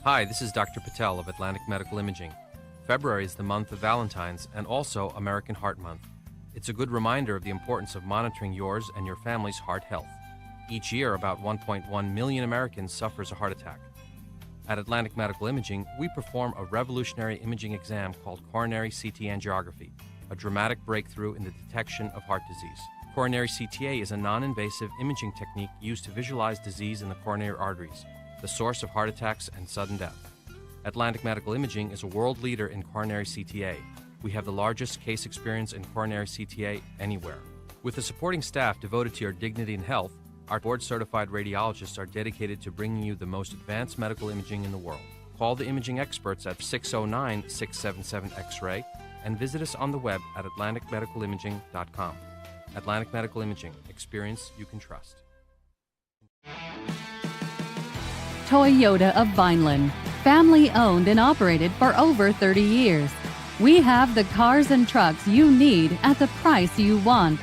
Hi, this is Dr. Patel of Atlantic Medical Imaging. February is the month of Valentine's and also American Heart Month. It's a good reminder of the importance of monitoring yours and your family's heart health. Each year, about 1.1 million Americans suffers a heart attack. At Atlantic Medical Imaging, we perform a revolutionary imaging exam called coronary CT angiography, a dramatic breakthrough in the detection of heart disease. Coronary CTA is a non-invasive imaging technique used to visualize disease in the coronary arteries, the source of heart attacks and sudden death. Atlantic Medical Imaging is a world leader in coronary CTA. We have the largest case experience in coronary CTA anywhere. With a supporting staff devoted to your dignity and health, our board-certified radiologists are dedicated to bringing you the most advanced medical imaging in the world. Call the imaging experts at 609-677-X-ray and visit us on the web at atlanticmedicalimaging.com. Atlantic Medical Imaging. Experience you can trust. Toyota of Vineland, family owned and operated for over 30 years. We have the cars and trucks you need at the price you want.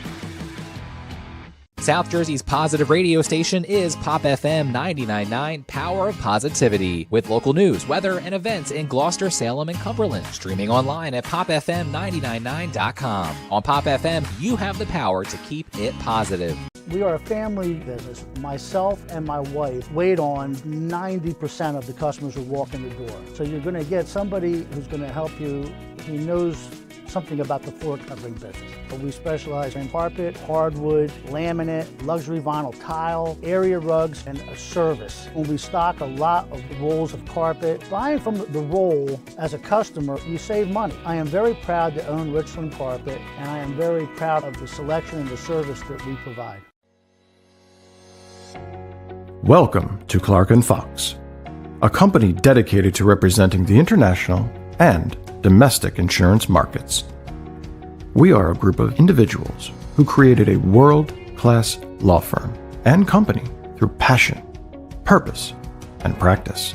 South Jersey's positive radio station is Pop FM 99.9, Power of Positivity, with local news, weather, and events in Gloucester, Salem, and Cumberland. Streaming online at popfm999.com. On Pop FM, you have the power to keep it positive. We are a family business. Myself and my wife wait on 90% of the customers who walk in the door. So you're going to get somebody who's going to help you who knows something about the floor covering business. But we specialize in carpet, hardwood, laminate, luxury vinyl tile, area rugs, and a service. When we stock a lot of rolls of carpet, buying from the roll as a customer, you save money. I am very proud to own Richland Carpet, and I am very proud of the selection and the service that we provide. Welcome to Clark & Fox, a company dedicated to representing the international and domestic insurance markets. We are a group of individuals who created a world-class law firm and company through passion, purpose, and practice.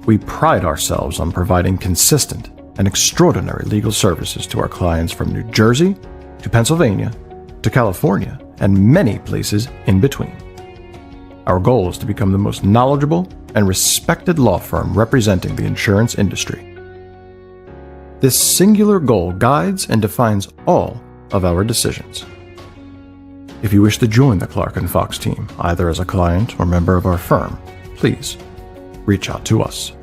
We pride ourselves on providing consistent and extraordinary legal services to our clients from New Jersey to Pennsylvania to California and many places in between. Our goal is to become the most knowledgeable and respected law firm representing the insurance industry. This singular goal guides and defines all of our decisions. If you wish to join the Clark & Fox team, either as a client or member of our firm, please reach out to us.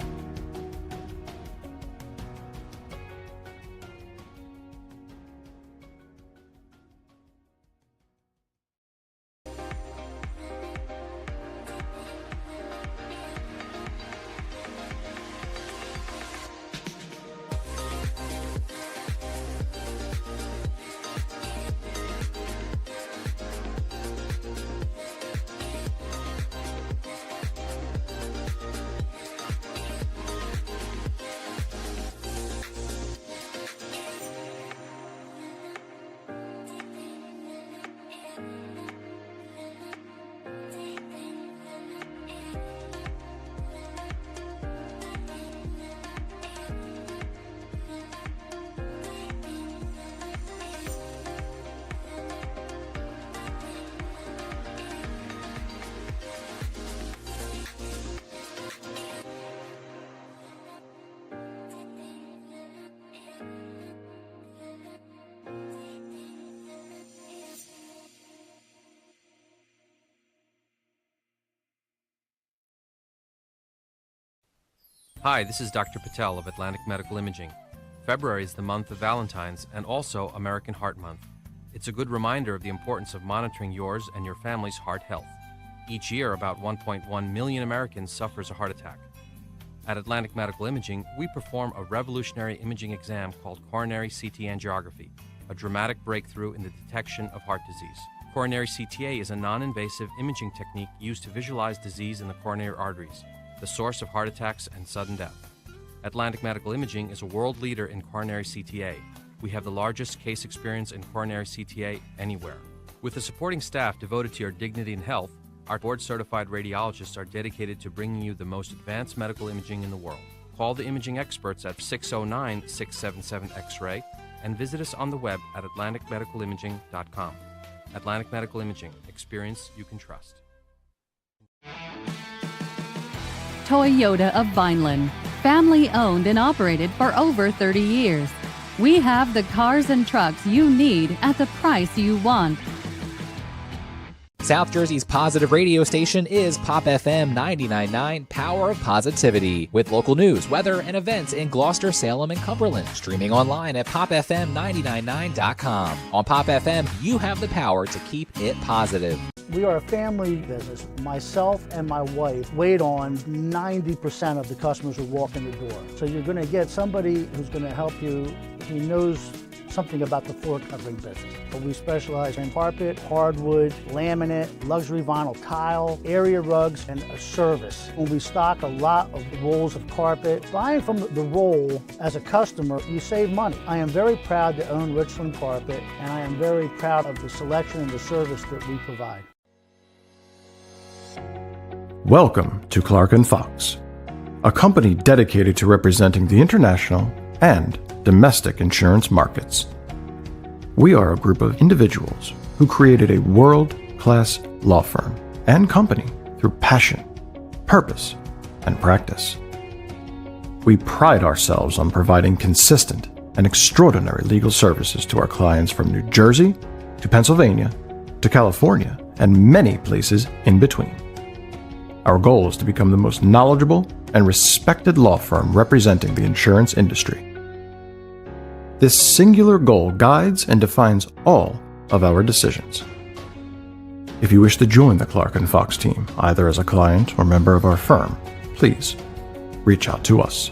Hi, this is Dr. Patel of Atlantic Medical Imaging. February is the month of Valentine's and also American Heart Month. It's a good reminder of the importance of monitoring yours and your family's heart health. Each year, about 1.1 million Americans suffers a heart attack. At Atlantic Medical Imaging, we perform a revolutionary imaging exam called coronary CT angiography, a dramatic breakthrough in the detection of heart disease. Coronary CTA is a non-invasive imaging technique used to visualize disease in the coronary arteries, the source of heart attacks and sudden death. Atlantic Medical Imaging is a world leader in coronary CTA. We have the largest case experience in coronary CTA anywhere. With a supporting staff devoted to your dignity and health, our board-certified radiologists are dedicated to bringing you the most advanced medical imaging in the world. Call the imaging experts at 609-677-X-ray and visit us on the web at atlanticmedicalimaging.com. Atlantic Medical Imaging. Experience you can trust. Toyota of Vineland, family owned and operated for over 30 years. We have the cars and trucks you need at the price you want. South Jersey's positive radio station is Pop FM 99.9, Power of Positivity, with local news, weather, and events in Gloucester, Salem, and Cumberland. Streaming online at popfm999.com. On Pop FM, you have the power to keep it positive. We are a family business. Myself and my wife wait on 90% of the customers who walk in the door. So you're going to get somebody who's going to help you who knows something about the floor covering business. But we specialize in carpet, hardwood, laminate, luxury vinyl tile, area rugs, and a service. When we stock a lot of rolls of carpet, buying from the roll as a customer, you save money. I am very proud to own Richland Carpet, and I am very proud of the selection and the service that we provide. Welcome to Clark & Fox, a company dedicated to representing the international and domestic insurance markets. We are a group of individuals who created a world-class law firm and company through passion, purpose, and practice. We pride ourselves on providing consistent and extraordinary legal services to our clients from New Jersey to Pennsylvania to California and many places in between. Our goal is to become the most knowledgeable and respected law firm representing the insurance industry. This singular goal guides and defines all of our decisions. If you wish to join the Clark & Fox team, either as a client or member of our firm, please reach out to us.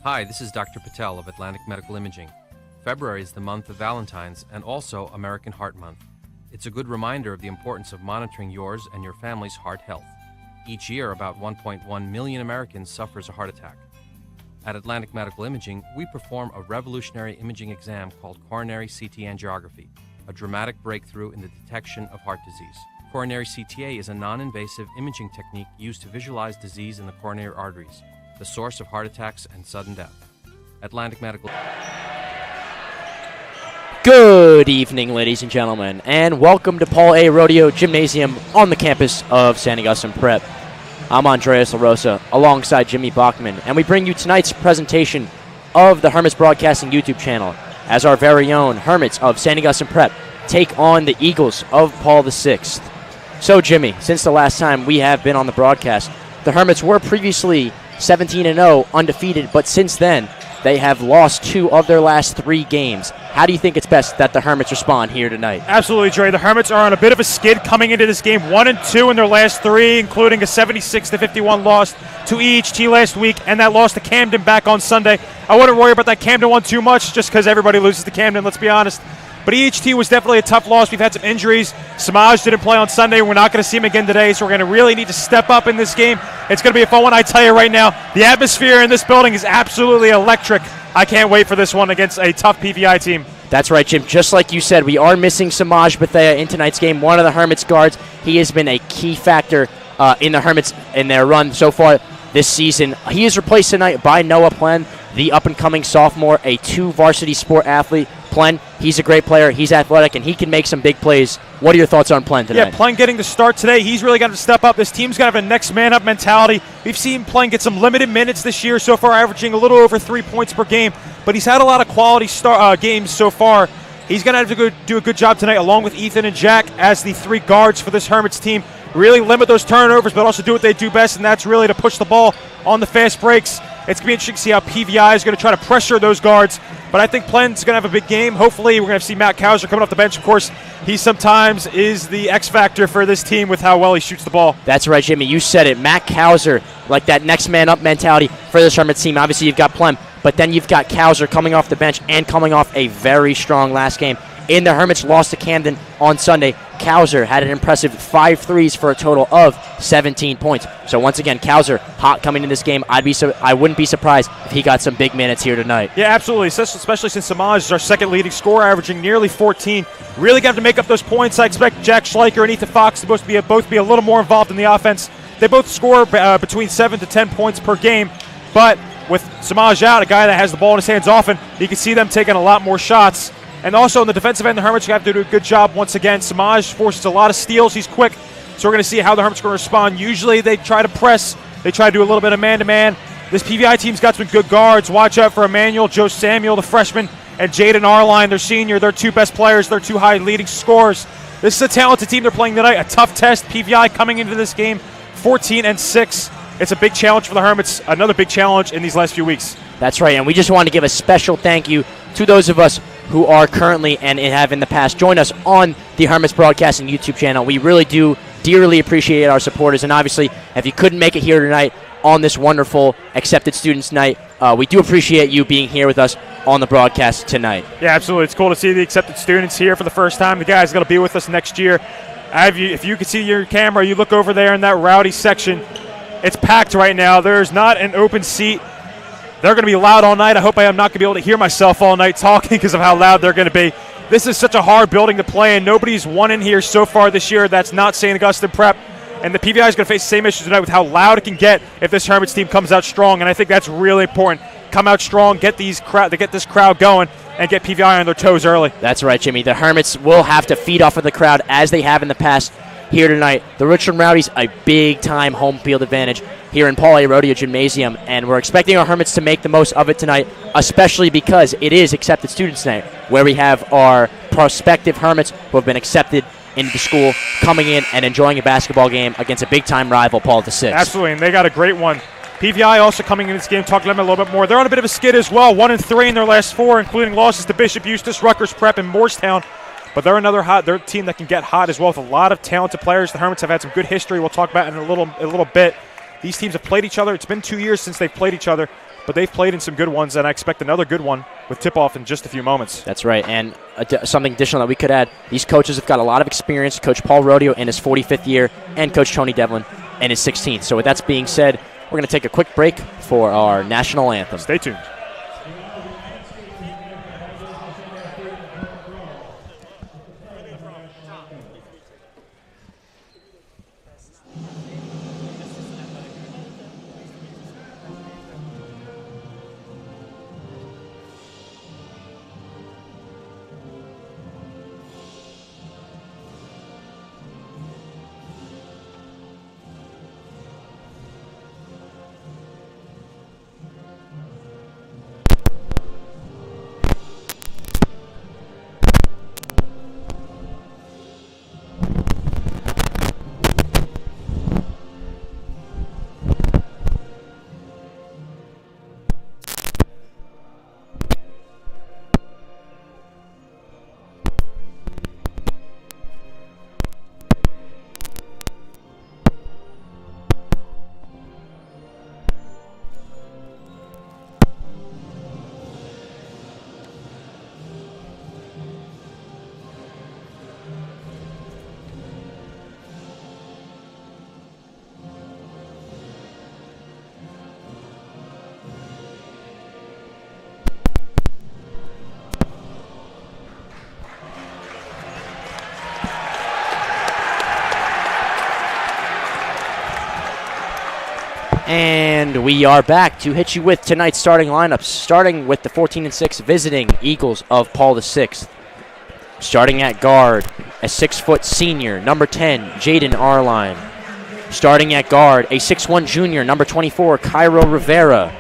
Hi, this is Dr. Patel of Atlantic Medical Imaging. February is the month of Valentine's and also American Heart Month. It's a good reminder of the importance of monitoring yours and your family's heart health. Each year, about 1.1 million Americans suffers a heart attack. At Atlantic Medical Imaging, we perform a revolutionary imaging exam called coronary CT angiography, a dramatic breakthrough in the detection of heart disease. Coronary CTA is a non-invasive imaging technique used to visualize disease in the coronary arteries, the source of heart attacks and sudden death. Atlantic Medical. Good evening, ladies and gentlemen, and welcome to Paul A. Rodeo Gymnasium on the campus of San Augustine Prep. I'm Andreas LaRosa alongside Jimmy Bachman, and we bring you tonight's presentation of the Hermits Broadcasting YouTube channel as our very own Hermits of San Augustine Prep take on the Eagles of Paul VI. So, Jimmy, since the last time we have been on the broadcast, the Hermits were previously 17-0, undefeated, but since then, they have lost 2 of their last 3 games. How do you think it's best that the Hermits respond here tonight? Absolutely, Dre. The Hermits are on a bit of a skid coming into this game, 1-2 in their last 3, including a 76-51 loss to EHT last week, and that loss to Camden back on Sunday. I wouldn't worry about that Camden one too much, just because everybody loses to Camden, let's be honest. But EHT was definitely a tough loss. We've had some injuries. Samaj didn't play on Sunday. We're not going to see him again today, so we're going to really need to step up in this game. It's going to be a fun one, I tell you right now. The atmosphere in this building is absolutely electric. I can't wait for this one against a tough PVI team. That's right, Jim. Just like you said, we are missing Samaj Bethea in tonight's game, one of the Hermits guards. He has been a key factor in the Hermits in their run so far this season. He is replaced tonight by Noah Plen, the up-and-coming sophomore, a 2 varsity sport athlete, Plen, he's a great player. He's athletic, and he can make some big plays. What are your thoughts on Plen tonight? Yeah, Plen getting the start today. He's really got to step up. This team's got to have a next man up mentality. We've seen Plen get some limited minutes this year so far, averaging a little over 3 points per game, but he's had a lot of quality games so far. He's going to have to do a good job tonight, along with Ethan and Jack as the 3 guards for this Hermits team. Really limit those turnovers, but also do what they do best, and that's really to push the ball on the fast breaks. It's going to be interesting to see how PVI is going to try to pressure those guards, but I think Plen's going to have a big game. Hopefully, we're going to see Matt Kauser coming off the bench. Of course, he sometimes is the X factor for this team with how well he shoots the ball. That's right, Jimmy. You said it. Matt Kauser, like that next man up mentality for this Hermits team. Obviously, you've got Plen, but then you've got Kauser coming off the bench and coming off a very strong last game. In the Hermits lost to Camden on Sunday, Kauser had an impressive 5 threes for a total of 17 points. So once again, Kauser hot coming in this game. I wouldn't be surprised if he got some big minutes here tonight. Yeah, absolutely, especially since Samaj is our second leading scorer, averaging nearly 14. Really got to make up those points. I expect Jack Schleicher and Ethan Fox to both be a little more involved in the offense. They both score between 7 to 10 points per game, but with Samaj out, a guy that has the ball in his hands often, you can see them taking a lot more shots. And also on the defensive end, the Hermits have to do a good job once again. Samaj forces a lot of steals. He's quick, so we're going to see how the Hermits are going to respond. Usually they try to press. They try to do a little bit of man-to-man. This PVI team's got some good guards. Watch out for Emmanuel, Joe Samuel, the freshman, and Jaden Arline, their senior. They're 2 best players. They're 2 high leading scorers. This is a talented team they're playing tonight. A tough test. PVI coming into this game 14-6. It's a big challenge for the Hermits. Another big challenge in these last few weeks. That's right, and we just want to give a special thank you to those of us who are currently and have in the past joined us on the Hermits Broadcasting YouTube channel. We really do dearly appreciate our supporters, and obviously, if you couldn't make it here tonight on this wonderful Accepted Students Night, we do appreciate you being here with us on the broadcast tonight. Yeah, absolutely. It's cool to see the Accepted Students here for the first time. The guys are going to be with us next year. If you can see your camera, you look over there in that rowdy section. It's packed right now. There's not an open seat. They're going to be loud all night. I hope I am not going to be able to hear myself all night talking because of how loud they're going to be. This is such a hard building to play in. Nobody's won in here so far this year. That's not St. Augustine Prep. And the PVI is going to face the same issues tonight with how loud it can get if this Hermits team comes out strong. And I think that's really important. Come out strong, get this crowd going, and get PVI on their toes early. That's right, Jimmy. The Hermits will have to feed off of the crowd as they have in the past here tonight. The Richland Rowdies, a big-time home field advantage here in Paul A. Rodeo Gymnasium, and we're expecting our Hermits to make the most of it tonight, especially because it is Accepted Students Night, where we have our prospective Hermits who have been accepted into school coming in and enjoying a basketball game against a big-time rival, Paul VI. Absolutely, and they got a great one. PVI also coming in this game, talking to them a little bit more. They're on a bit of a skid as well, 1-3 in their last 4, including losses to Bishop Eustace, Rutgers Prep, and Morristown. But they're they're a team that can get hot as well with a lot of talented players. The Hermits have had some good history we'll talk about in a little bit. These teams have played each other. It's been 2 years since they've played each other, but they've played in some good ones, and I expect another good one with tip-off in just a few moments. That's right, and something additional that we could add, these coaches have got a lot of experience. Coach Paul Rodeo in his 45th year, and Coach Tony Devlin in his 16th. So with that being said, we're going to take a quick break for our national anthem. Stay tuned. And we are back to hit you with tonight's starting lineups, starting with the 14-6 visiting Eagles of Paul VI. Starting at guard, a 6-foot senior, number 10, Jaden Arline. Starting at guard, a 6'1 junior, number 24, Cairo Rivera.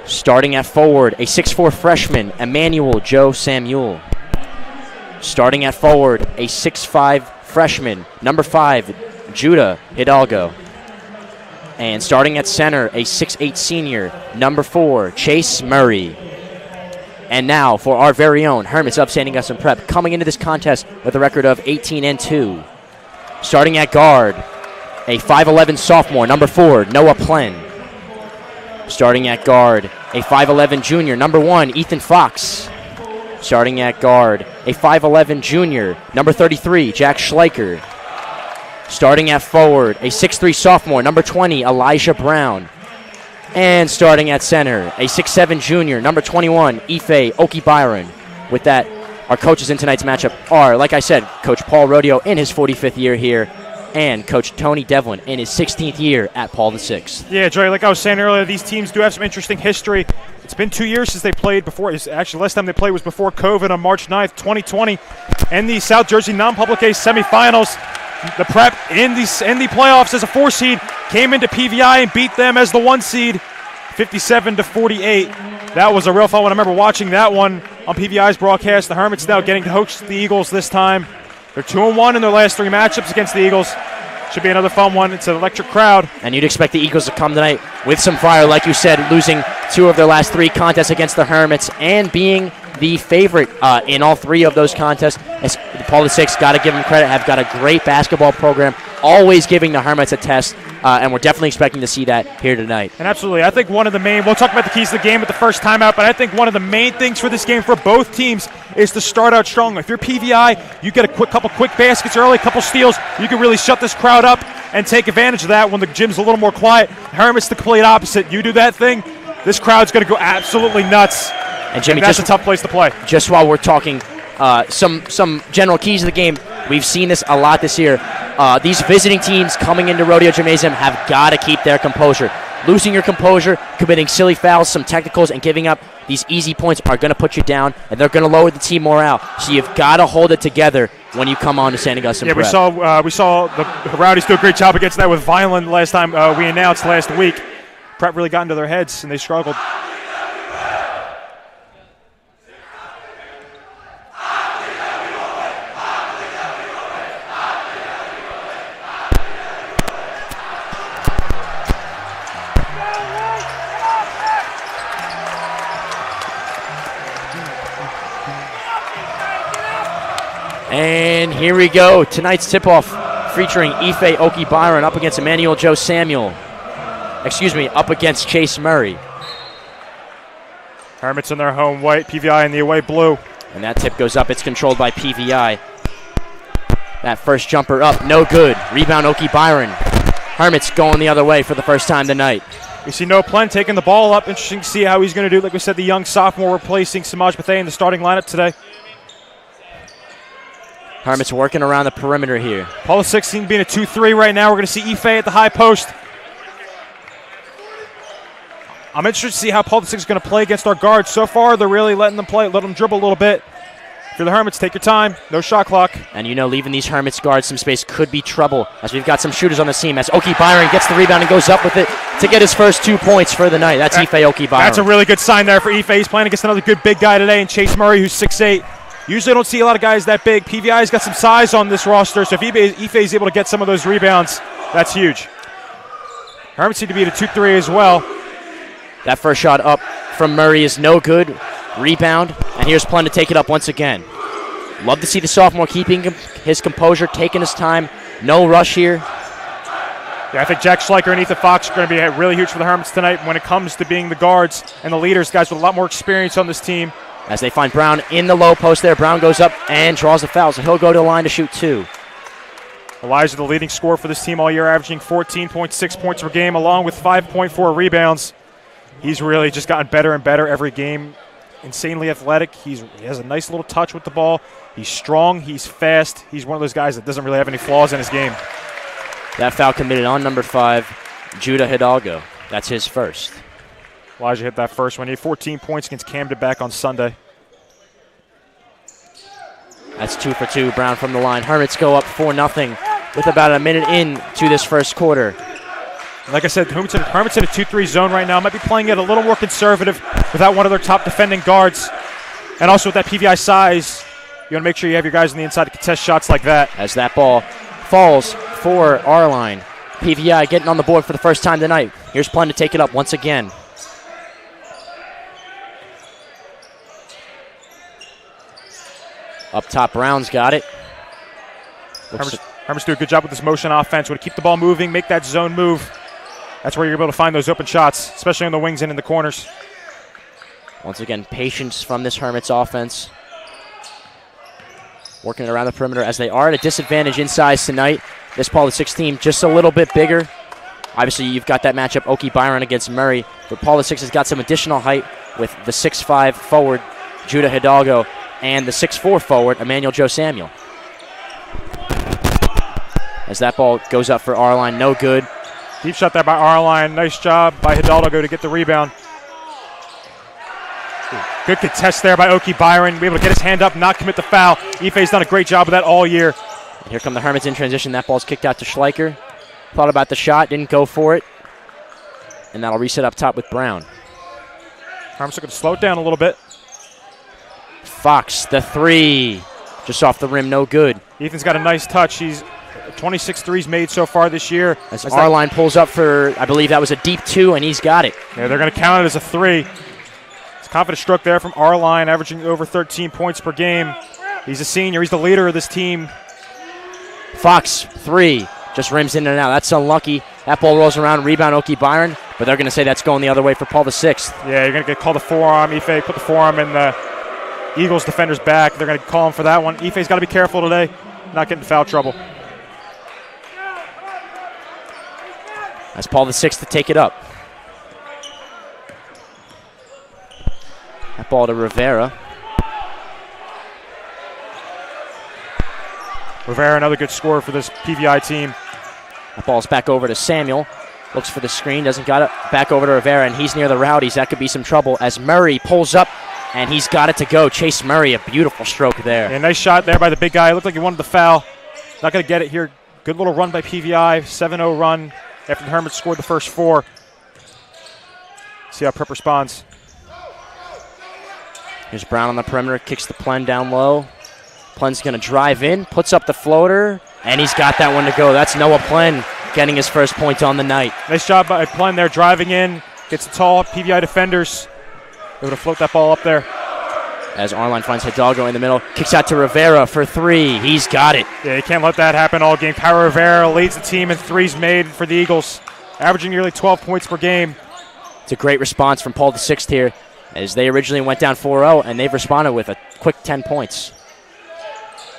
Starting at forward, a 6'4 freshman, Emmanuel Joe Samuel. Starting at forward, a 6'5 freshman, number 5, Judah Hidalgo. And starting at center, a 6'8 senior, number 4, Chase Murray. And now for our very own Hermits of San Augustine Prep, coming into this contest with a record of 18-2. Starting at guard, a 5'11 sophomore, number 4, Noah Plen. Starting at guard, a 5'11 junior, number 1, Ethan Fox. Starting at guard, a 5'11 junior, number 33, Jack Schleicher. Starting at forward, a 6'3 sophomore, number 20, Elijah Brown. And starting at center, a 6'7 junior, number 21, Ife Oki Byron. With that, our coaches in tonight's matchup are, like I said, Coach Paul Rodeo in his 45th year here, and Coach Tony Devlin in his 16th year at Paul VI. Yeah, Joey, like I was saying earlier, these teams do have some interesting history. It's been 2 years since they played before. Actually, last time they played was before COVID on March 9th, 2020, in the South Jersey non-public A semifinals. The Prep in the playoffs as a 4 seed came into PVI and beat them as the 1 seed, 57-48. That was a real fun one. I remember watching that one on PVI's broadcast. The Hermits now getting to host the Eagles this time. They're 2-1 in their last 3 matchups against the Eagles. Should be another fun one. It's an electric crowd. And you'd expect the Eagles to come tonight with some fire, like you said, losing 2 of their last 3 contests against the Hermits and being the favorite in all 3 of those contests. As Paul VI, got to give them credit, have got a great basketball program, always giving the Hermits a test, and we're definitely expecting to see that here tonight. And absolutely, I think one of the main, we'll talk about the keys to the game at the first time out, but I think one of the main things for this game for both teams is to start out strong. If you're PVI, you get a couple quick baskets early, couple steals, you can really shut this crowd up and take advantage of that when the gym's a little more quiet. Hermits the complete opposite. You do that thing, this crowd's going to go absolutely nuts. And Jimmy, that's a tough place to play. Just while we're talking some general keys of the game, we've seen this a lot this year. These visiting teams coming into Rodeo Gymnasium have got to keep their composure. Losing your composure, committing silly fouls, some technicals, and giving up these easy points are going to put you down, and they're going to lower the team morale. So you've got to hold it together when you come on to San Augustine Prep. We saw the Rowdies do a great job against that with Vineland last time we announced last week. Prep really got into their heads, and they struggled. And here we go. Tonight's tip-off featuring Ife Oki Byron up against Emmanuel Joe Samuel. Up against Chase Murray. Hermits in their home white, PVI in the away blue. And that tip goes up. It's controlled by PVI. That first jumper up, no good. Rebound Oki Byron. Hermits going the other way for the first time tonight. We see Noah Plen taking the ball up. Interesting to see how he's going to do. Like we said, the young sophomore replacing Samaj Bethea in the starting lineup today. Hermits working around the perimeter here. Paul 16 being a 2-3 right now. We're going to see Ife at the high post. I'm interested to see how Paul 6 is going to play against our guards. So far, they're really letting them play, let them dribble a little bit. If you're the Hermits, take your time. No shot clock. And leaving these Hermits guards some space could be trouble, as we've got some shooters on the team. As Oki Byron gets the rebound and goes up with it to get his first 2 points for the night. That's Ife Oki Byron. That's a really good sign there for Ife. He's playing against another good big guy today, and Chase Murray, who's 6'8". Usually I don't see a lot of guys that big. PVI's got some size on this roster, so if Ife is able to get some of those rebounds, that's huge. Hermits seem to be at a 2-3 as well. That first shot up from Murray is no good. Rebound, and here's Plen to take it up once again. Love to see the sophomore keeping his composure, taking his time. No rush here. Yeah, I think Jack Schleicher and Ethan Fox are going to be really huge for the Hermits tonight when it comes to being the guards and the leaders, guys with a lot more experience on this team. As they find Brown in the low post there. Brown goes up and draws the foul, so he'll go to the line to shoot 2. Elijah, the leading scorer for this team all year, averaging 14.6 points per game, along with 5.4 rebounds. He's really just gotten better and better every game. Insanely athletic. He has a nice little touch with the ball. He's strong. He's fast. He's one of those guys that doesn't really have any flaws in his game. That foul committed on number 5. Judah Hidalgo. That's his first. Elijah hit that first one. He had 14 points against Camden back on Sunday. That's 2 for 2. Brown from the line. Hermits go up 4-0 with about a minute into this first quarter. Like I said, Hermits in a 2-3 zone right now. Might be playing it a little more conservative without one of their top defending guards. And also with that PVI size, you want to make sure you have your guys on the inside to contest shots like that. As that ball falls for our line. PVI getting on the board for the first time tonight. Here's Plen to take it up once again. Up top, Brown's got it. Hermits do a good job with this motion offense. Want to keep the ball moving, make that zone move. That's where you're able to find those open shots, especially on the wings and in the corners. Once again, patience from this Hermits offense. Working it around the perimeter as they are at a disadvantage in size tonight. This Paul VI team just a little bit bigger. Obviously, you've got that matchup, Okie Byron against Murray. But Paul VI has got some additional height with the 6'5 forward, Judah Hidalgo, and the 6'4 forward, Emmanuel Joe Samuel. As that ball goes up for Arline, no good. Deep shot there by Arline. Nice job by Hidalgo to get the rebound. Good contest there by Okie Byron. Be able to get his hand up, not commit the foul. Ife's done a great job of that all year. And here come the Hermits in transition. That ball's kicked out to Schleicher. Thought about the shot, didn't go for it. And that'll reset up top with Brown. Hermits are going to slow it down a little bit. Fox, the 3. Just off the rim, no good. Ethan's got a nice touch. He's 26 threes made so far this year. As Arline pulls up for, I believe that was a deep 2, and he's got it. Yeah, they're going to count it as a 3. It's a confident stroke there from Arline, averaging over 13 points per game. He's a senior. He's the leader of this team. Fox, 3. Just rims in and out. That's unlucky. That ball rolls around, rebound Okie Byron, but they're going to say that's going the other way for Paul VI. Yeah, you're going to get called a forearm. Ife put the forearm in the Eagles defender's back. They're going to call him for that one. Ife's got to be careful today, not getting in foul trouble. That's Paul VI to take it up. That ball to Rivera. Rivera, another good scorer for this PVI team. That ball's back over to Samuel. Looks for the screen, doesn't got it. Back over to Rivera, and he's near the Rowdies. That could be some trouble as Murray pulls up, and he's got it to go. Chase Murray, a beautiful stroke there. Yeah, nice shot there by the big guy. Looked like he wanted the foul. Not going to get it here. Good little run by PVI. 7-0 run after the Hermits scored the first 4. See how Prep responds. Here's Brown on the perimeter, kicks the Plen down low. Plen's going to drive in, puts up the floater, and he's got that one to go. That's Noah Plen getting his first point on the night. Nice job by Plen there, driving in. Gets the tall PVI defenders. Able to float that ball up there. As Arline finds Hidalgo in the middle, kicks out to Rivera for 3. He's got it. Yeah, you can't let that happen all game. Kyra Rivera leads the team in threes made for the Eagles, averaging nearly 12 points per game. It's a great response from Paul VI here, as they originally went down 4-0, and they've responded with a quick 10 points.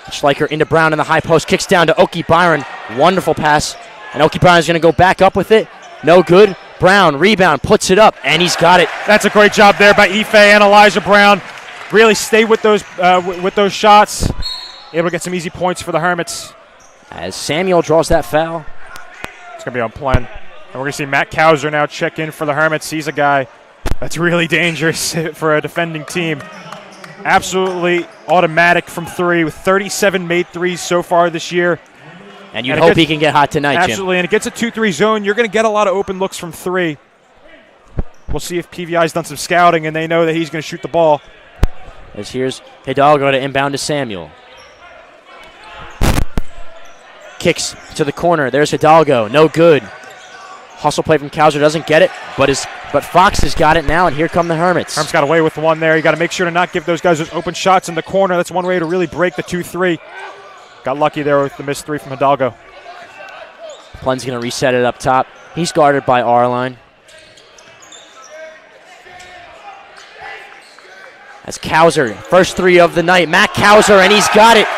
Schleicher into Brown in the high post, kicks down to Okie Byron. Wonderful pass, and Okie Byron's going to go back up with it. No good. Brown, rebound, puts it up, and he's got it. That's a great job there by Ife and Elijah Brown. Really stay with those shots. Able to get some easy points for the Hermits. As Samuel draws that foul. It's going to be on Plen. And we're going to see Matt Kauser now check in for the Hermits. He's a guy that's really dangerous for a defending team. Absolutely automatic from 3 with 37 made threes so far this year. And you hope he can get hot tonight, Jim. Absolutely, and it gets a 2-3 zone. You're going to get a lot of open looks from 3. We'll see if PVI's done some scouting and they know that he's going to shoot the ball. As here's Hidalgo to inbound to Samuel. Kicks to the corner. There's Hidalgo. No good. Hustle play from Kauser, doesn't get it, but Fox has got it now, and here come the Hermits. Hermits got away with one there. You got to make sure to not give those guys those open shots in the corner. That's one way to really break the 2-3. Got lucky there with the missed 3 from Hidalgo. Plen's going to reset it up top. He's guarded by Arline. That's Kauser, first 3 of the night. Matt Kauser, and he's got it.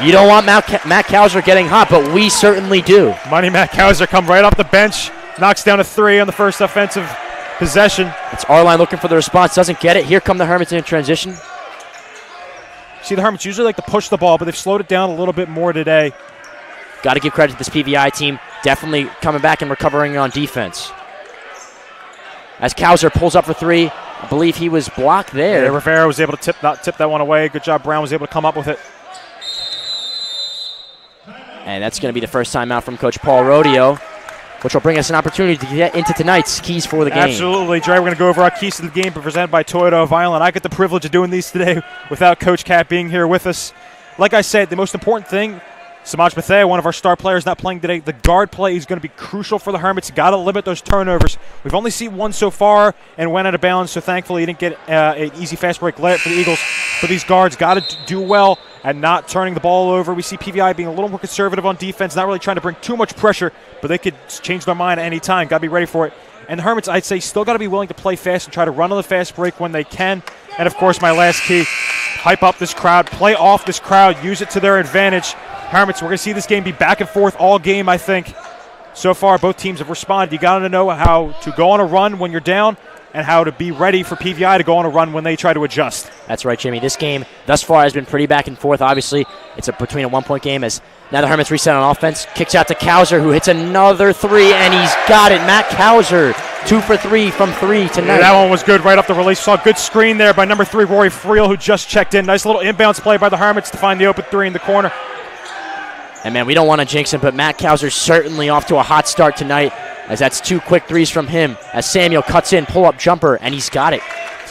You don't want Matt Kauser getting hot, but we certainly do. Money Matt Kauser come right off the bench. Knocks down a 3 on the first offensive possession. It's Arline looking for the response, doesn't get it. Here come the Hermits in transition. See, the Hermits usually like to push the ball, but they've slowed it down a little bit more today. Got to give credit to this PVI team. definitely coming back and recovering on defense. As Kauser pulls up for three, I believe he was blocked there. Yeah, Rivera was able to tip that one away. Good job. Brown was able to come up with it. And that's going to be the first time out from Coach Paul Rodeo, which will bring us an opportunity to get into tonight's keys for the game. Absolutely, Dre. We're going to go over our keys to the game presented by Toyota of Vineland. I get the privilege of doing these today without Coach Cat being here with us. Like I said, the most important thing, Samaj Bethea, one of our star players, not playing today. The guard play is going to be crucial for the Hermits. Got to limit those turnovers. We've only seen one so far and went out of bounds, so thankfully he didn't get an easy fast break layup for the Eagles. But these guards got to do well and not turning the ball over. We see PVI being a little more conservative on defense, not really trying to bring too much pressure, but they could change their mind at any time. Got to be ready for it. And the Hermits, I'd say, still got to be willing to play fast and try to run on the fast break when they can. And, of course, my last key, hype up this crowd, play off this crowd, use it to their advantage. Hermits, we're going to see this game be back and forth all game, I think. So far, both teams have responded. You got to know how to go on a run when you're down and how to be ready for PVI to go on a run when they try to adjust. That's right, Jimmy. This game thus far has been pretty back and forth. Obviously, it's between a one-point game as now the Hermits reset on offense. Kicks out to Kauser, who hits another three, and he's got it. Matt Kauser, 2 for 3 from 3 tonight. Yeah, that one was good right up the release. Saw a good screen there by number 3, Rory Friel, who just checked in. Nice little inbounds play by the Hermits to find the open 3 in the corner. And, man, we don't want to jinx him, but Matt Kauser's certainly off to a hot start tonight, as that's 2 quick threes from him. As Samuel cuts in, pull-up jumper, and he's got it.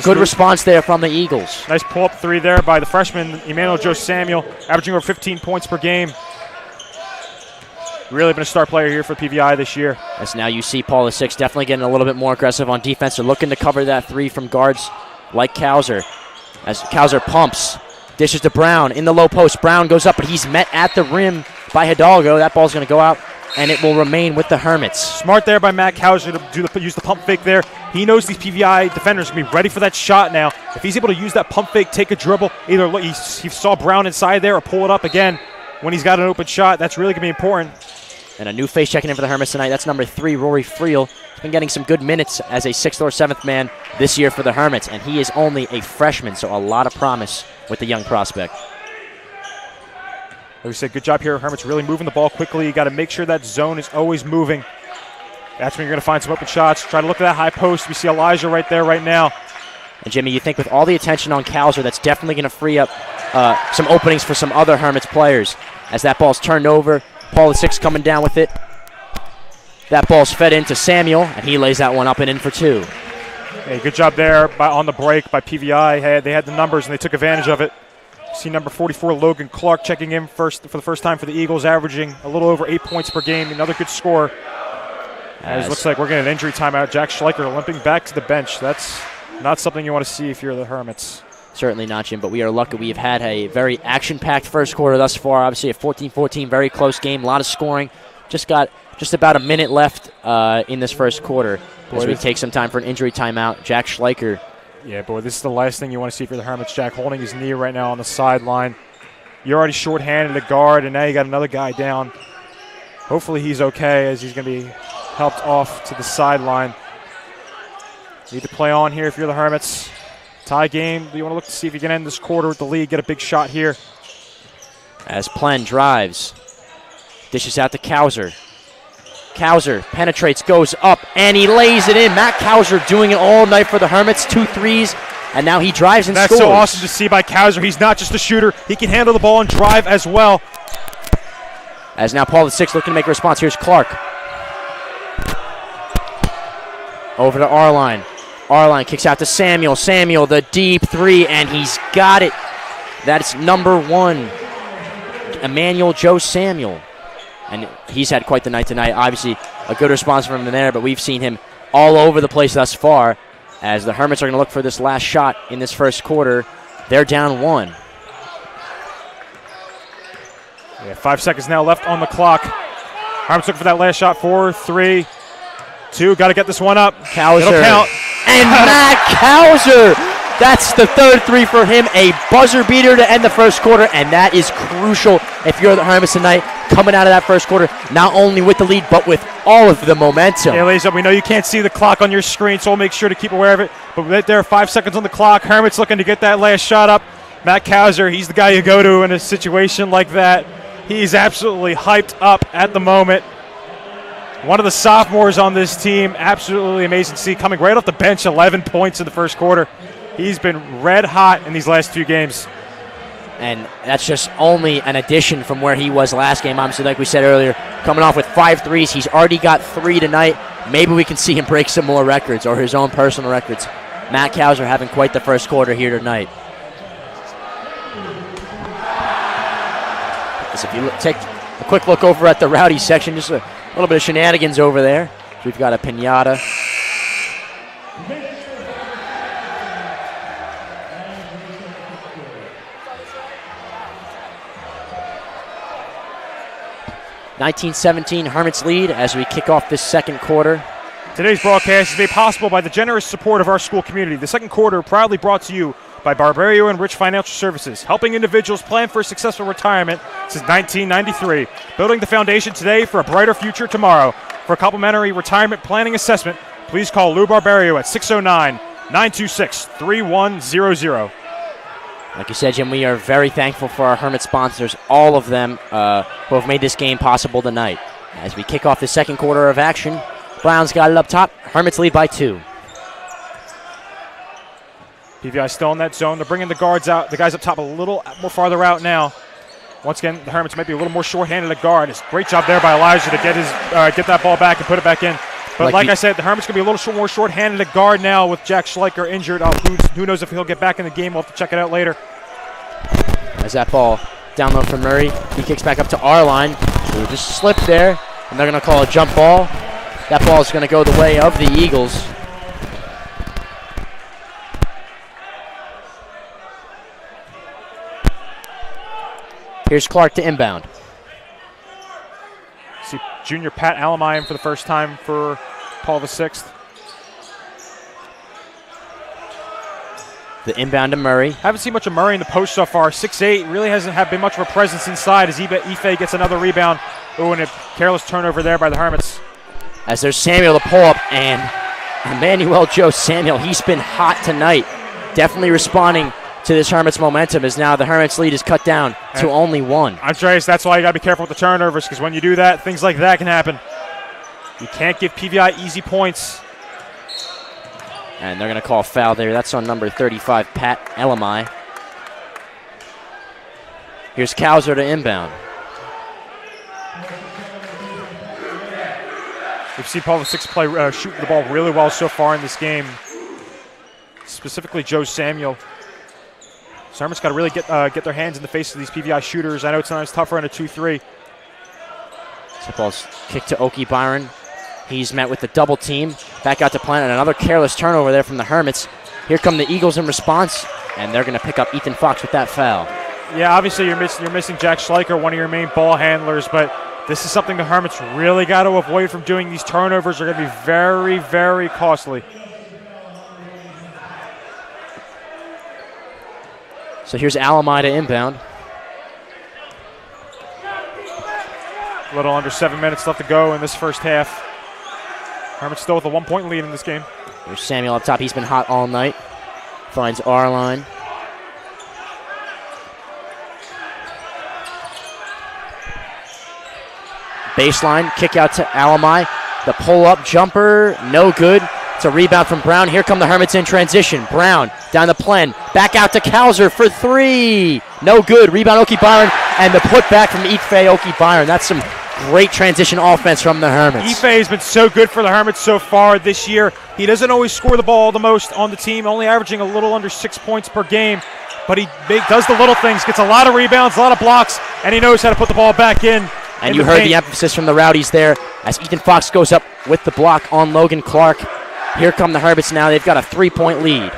Good response there from the Eagles. Nice pull-up 3 there by the freshman, Emmanuel Joe Samuel, averaging over 15 points per game. Really been a star player here for PVI this year. As now you see Paul the Sixth definitely getting a little bit more aggressive on defense. They're looking to cover that 3 from guards like Kauser. As Kauser pumps, dishes to Brown in the low post. Brown goes up, but he's met at the rim by Hidalgo. That ball's going to go out, and it will remain with the Hermits. Smart there by Matt Kauser to use the pump fake there. He knows these PVI defenders are going to be ready for that shot now. If he's able to use that pump fake, take a dribble, either he saw Brown inside there or pull it up again when he's got an open shot, that's really going to be important. And a new face checking in for the Hermits tonight. That's number 3, Rory Friel. He's been getting some good minutes as a 6th or 7th man this year for the Hermits, and he is only a freshman, so a lot of promise with the young prospect. Like we said, good job here. Hermits really moving the ball quickly. You got to make sure that zone is always moving. That's when you're going to find some open shots. Try to look at that high post. We see Elijah right there right now. And, Jimmy, you think with all the attention on Kauser, that's definitely going to free up some openings for some other Hermits players. As that ball's turned over, Paul the Sixth coming down with it. That ball's fed into Samuel, and he lays that one up and in for 2. Hey, good job there on the break by PVI. They had the numbers, and they took advantage of it. See number 44, Logan Clark, checking in for the first time for the Eagles, averaging a little over 8 points per game. Another good score. As looks like we're getting an injury timeout. Jack Schleicher limping back to the bench. That's not something you want to see if you're the Hermits. Certainly not, Jim, but we are lucky we have had a very action-packed first quarter thus far. Obviously a 14-14, very close game, a lot of scoring. Just got about a minute left in this first quarter as we take some time for an injury timeout. Jack Schleicher. Yeah, boy, this is the last thing you want to see for the Hermits. Jack holding his knee right now on the sideline. You're already shorthanded at guard, and now you got another guy down. Hopefully he's okay as he's going to be helped off to the sideline. Need to play on here if you're the Hermits. Tie game. You want to look to see if you can end this quarter with the lead, get a big shot here. As Plen drives, dishes out to Kauser. Kauser penetrates, goes up, and he lays it in. Matt Kauser doing it all night for the Hermits. 2 threes, and now he drives and scores. That's so awesome to see by Kauser. He's not just a shooter. He can handle the ball and drive as well. As now Paul the Sixth looking to make a response. Here's Clark. Over to Arline. Arline kicks out to Samuel. Samuel, the deep 3, and he's got it. That's number 1, Emmanuel Joe Samuel. And he's had quite the night tonight. Obviously, a good response from him there, but we've seen him all over the place thus far as the Hermits are going to look for this last shot in this first quarter. They're down 1. Yeah, 5 seconds now left on the clock. Hermits looking for that last shot. 4, 3, 2. Got to get this one up. Kauser. It'll count. And Matt Kauser. That's the 3rd 3 for him. A buzzer beater to end the first quarter, and that is crucial if you're the Hermits tonight. Coming out of that first quarter, not only with the lead, but with all of the momentum. Yeah, ladies and gentlemen, we know you can't see the clock on your screen, so we'll make sure to keep aware of it. But right there, 5 seconds on the clock. Hermits looking to get that last shot up. Matt Kauser, he's the guy you go to in a situation like that. He's absolutely hyped up at the moment. One of the sophomores on this team, absolutely amazing to see, coming right off the bench, 11 points in the first quarter. He's been red hot in these last few games. And that's just only an addition from where he was last game. Obviously, like we said earlier, coming off with 5 threes. He's already got 3 tonight. Maybe we can see him break some more records or his own personal records. Matt Kauser having quite the first quarter here tonight. As if you take a quick look over at the Rowdy section, just a little bit of shenanigans over there. We've got a piñata. (19-17) Hermits lead as we kick off this second quarter. Today's broadcast is made possible by the generous support of our school community. The second quarter proudly brought to you by Barbario and Rich Financial Services, helping individuals plan for a successful retirement since 1993. Building the foundation today for a brighter future tomorrow. For a complimentary retirement planning assessment, please call Lou Barbario at 609-926-3100. Like you said, Jim, we are very thankful for our Hermit sponsors, all of them who have made this game possible tonight. As we kick off the second quarter of action, Browns got it up top. Hermits lead by 2. PVI still in that zone. They're bringing the guards out, the guys up top a little more farther out now. Once again, the Hermits might be a little more short-handed at guard. It's a great job there by Elijah to get that ball back and put it back in. But like I said, the Hermits going to be a little more short-handed at guard now with Jack Schleicher injured. Who knows if he'll get back in the game. We'll have to check it out later. As that ball down low from Murray, he kicks back up to our line. Who just slipped there, and they're going to call a jump ball. That ball is going to go the way of the Eagles. Here's Clark to inbound. See junior Pat Alamine for the first time for Paul VI. The inbound to Murray. Haven't seen much of Murray in the post so far. 6'8", really hasn't been much of a presence inside as Ife gets another rebound. Oh, and a careless turnover there by the Hermits. As there's Samuel to pull up, and Emmanuel Joe Samuel, he's been hot tonight. Definitely responding to this Hermits momentum as now the Hermits lead is cut down to only 1. Andreas, that's why you got to be careful with the turnovers, because when you do that, things like that can happen. You can't give PVI easy points. And they're going to call a foul there. That's on number 35, Pat Elamai. Here's Kauser to inbound. We've seen Paul VI play shooting the ball really well so far in this game. Specifically, Joe Samuel. Hermits got to really get their hands in the face of these PVI shooters. I know it's sometimes tougher in a 2-3. So ball's kicked to Oki Byron. He's met with the double team. Back out to Planet. Another careless turnover there from the Hermits. Here come the Eagles in response, and they're going to pick up Ethan Fox with that foul. Yeah, obviously you're missing Jack Schleicher, one of your main ball handlers, but this is something the Hermits really got to avoid from doing. These turnovers are going to be very, very costly. So here's Alamai to inbound. A little under 7 minutes left to go in this first half. Hermits still with a 1-point lead in this game. There's Samuel up top. He's been hot all night. Finds our line. Baseline, kick out to Alamai. The pull-up jumper, no good. It's a rebound from Brown. Here come the Hermits in transition. Brown down the Plen. Back out to Kauser for 3. No good. Rebound Oki Byron. And the putback from Ife Oki Byron. That's some great transition offense from the Hermits. Ife has been so good for the Hermits so far this year. He doesn't always score the ball the most on the team, only averaging a little under 6 points per game. But he does the little things, gets a lot of rebounds, a lot of blocks, and he knows how to put the ball back in. And you heard the emphasis from the Rowdies there as Ethan Fox goes up with the block on Logan Clark. Here come the Hermits now. They've got a 3-point lead.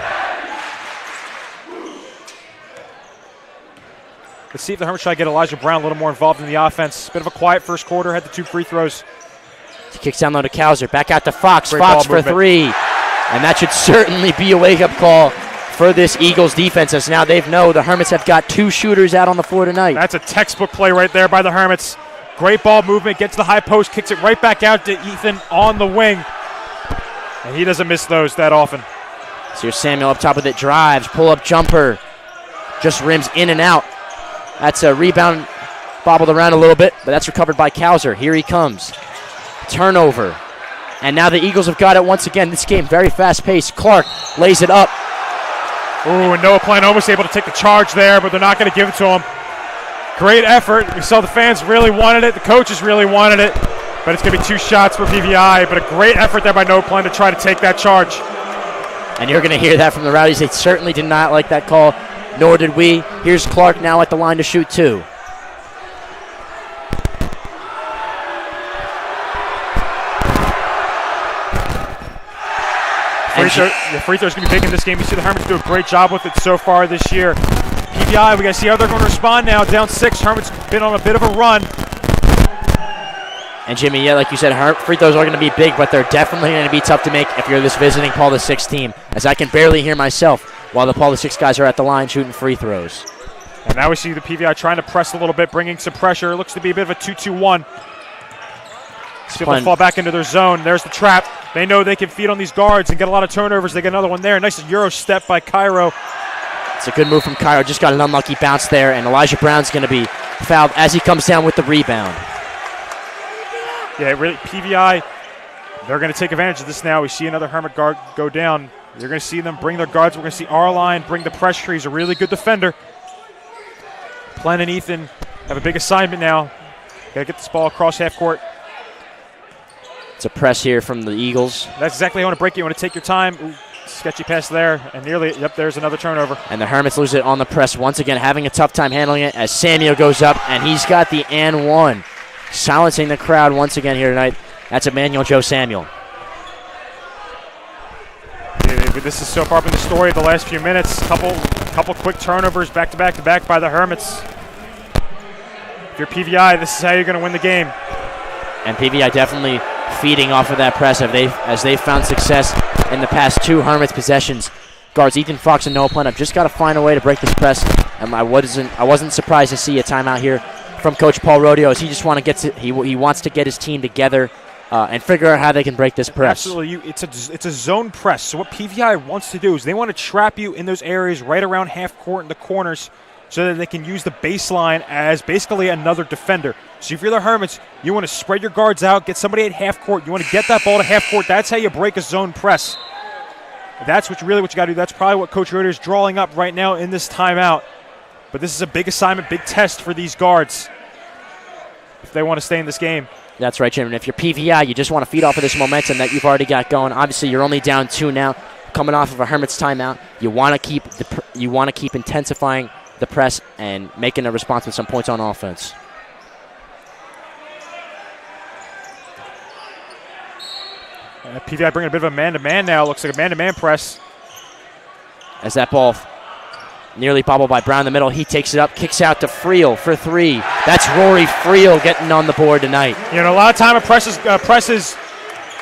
Let's see if the Hermits try to get Elijah Brown a little more involved in the offense. Bit of a quiet first quarter, had the 2 free throws. He kicks down low to Kauser. Back out to Fox. Great Fox for movement. 3. And that should certainly be a wake-up call for this Eagles defense, as now they know the Hermits have got 2 shooters out on the floor tonight. That's a textbook play right there by the Hermits. Great ball movement, gets to the high post, kicks it right back out to Ethan on the wing. And he doesn't miss those that often. So here's Samuel up top with it, drives, pull-up jumper. Just rims in and out. That's a rebound, bobbled around a little bit, but that's recovered by Kauser. Here he comes. Turnover. And now the Eagles have got it once again. This game very fast-paced. Clark lays it up. Ooh, and Noah Plant almost able to take the charge there, but they're not going to give it to him. Great effort. We saw the fans really wanted it. The coaches really wanted it. But it's going to be 2 shots for PVI. But a great effort there by Noah Plant to try to take that charge. And you're going to hear that from the Rowdies. They certainly did not like that call, nor did we. Here's Clark now at the line to shoot 2. The free throw is going to be big in this game. You see the Hermits do a great job with it so far this year. PVI, we got to see how they're going to respond now. Down 6, Hermits been on a bit of a run. And Jimmy, yeah, like you said, free throws are going to be big, but they're definitely going to be tough to make if you're this visiting Paul VI team, as I can barely hear myself while the Paul VI guys are at the line shooting free throws. And now we see the PVI trying to press a little bit, bringing some pressure. It looks to be a bit of a 2-2-1. People fall back into their zone. There's the trap. They know they can feed on these guards and get a lot of turnovers. They get another one there. Nice Euro step by Cairo. It's a good move from Cairo. Just got an unlucky bounce there, and Elijah Brown's going to be fouled as he comes down with the rebound. Yeah, really, PVI, they're going to take advantage of this now. We see another Hermit guard go down. You're going to see them bring their guards. We're going to see R-Line bring the pressure. He's a really good defender. Plen and Ethan have a big assignment now. Got to get this ball across half court. It's a press here from the Eagles. That's exactly how you want to break it. You want to take your time. Ooh, sketchy pass there, and nearly, yep, there's another turnover. And the Hermits lose it on the press once again, having a tough time handling it as Samuel goes up, and he's got the and one. Silencing the crowd once again here tonight. That's Emmanuel Joe Samuel. Yeah, this is so far been the story of the last few minutes. Couple quick turnovers back to back by the Hermits. If you're PVI, this is how you're going to win the game. And PVI definitely feeding off of that press as they've found success in the past 2 Hermits possessions. Guards Ethan Fox and Noah Plant have just got to find a way to break this press. And I wasn't surprised to see a timeout here from Coach Paul Rodeo, as he just he wants to get his team together and figure out how they can break this press. Absolutely, it's a zone press. So what PVI wants to do is they want to trap you in those areas right around half court in the corners, so that they can use the baseline as basically another defender. So if you're the Hermits, you want to spread your guards out, get somebody at half court. You want to get that ball to half court. That's how you break a zone press. That's what you got to do. That's probably what Coach Rodeo is drawing up right now in this timeout. But this is a big assignment, big test for these guards if they want to stay in this game. That's right, Jim. And if you're PVI, you just want to feed off of this momentum that you've already got going. Obviously, you're only down 2 now, coming off of a Hermits timeout. You want to keep intensifying the press and making a response with some points on offense. PVI bringing a bit of a man-to-man now. Looks like a man-to-man press. As that ball nearly bobbled by Brown in the middle, he takes it up, kicks out to Friel for 3. That's Rory Friel getting on the board tonight. You know, a lot of time a press's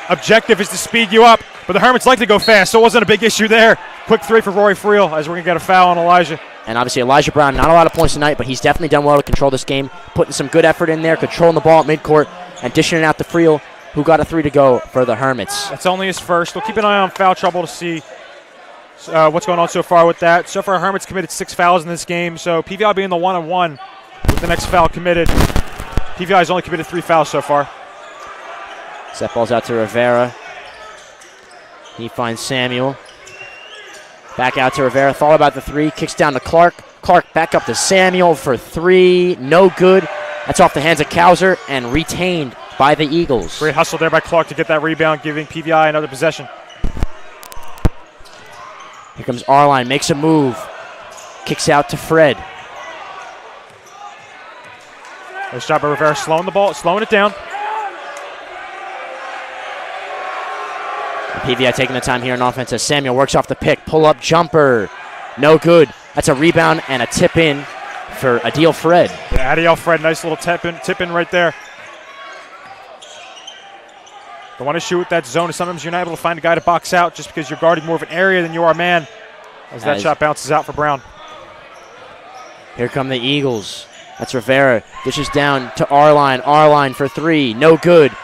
objective is to speed you up, but the Hermits like to go fast, so it wasn't a big issue there. Quick 3 for Rory Friel, as we're going to get a foul on Elijah. And obviously Elijah Brown, not a lot of points tonight, but he's definitely done well to control this game, putting some good effort in there, controlling the ball at midcourt, and dishing it out to Friel, who got a 3 to go for the Hermits. That's only his first. We'll keep an eye on foul trouble to see what's going on so far with that. So far, Hermits committed 6 fouls in this game, so PVI being the 1-on-1 with the next foul committed. PVI has only committed 3 fouls so far. Set ball's out to Rivera. He finds Samuel. Back out to Rivera. Thought about the 3. Kicks down to Clark. Clark back up to Samuel for 3. No good. That's off the hands of Kauser and retained by the Eagles. Great hustle there by Clark to get that rebound, giving PVI another possession. Here comes R-Line. Makes a move. Kicks out to Fred. Nice job by Rivera slowing it down. PVI taking the time here on offense as Samuel works off the pick. Pull-up jumper. No good. That's a rebound and a tip-in for Adil Fred. Yeah, Adil Fred, nice little tip-in right there. Don't want to shoot that zone. Sometimes you're not able to find a guy to box out just because you're guarding more of an area than you are man. As that shot bounces out for Brown. Here come the Eagles. That's Rivera. Dishes down to R-Line. R-Line for 3. No good.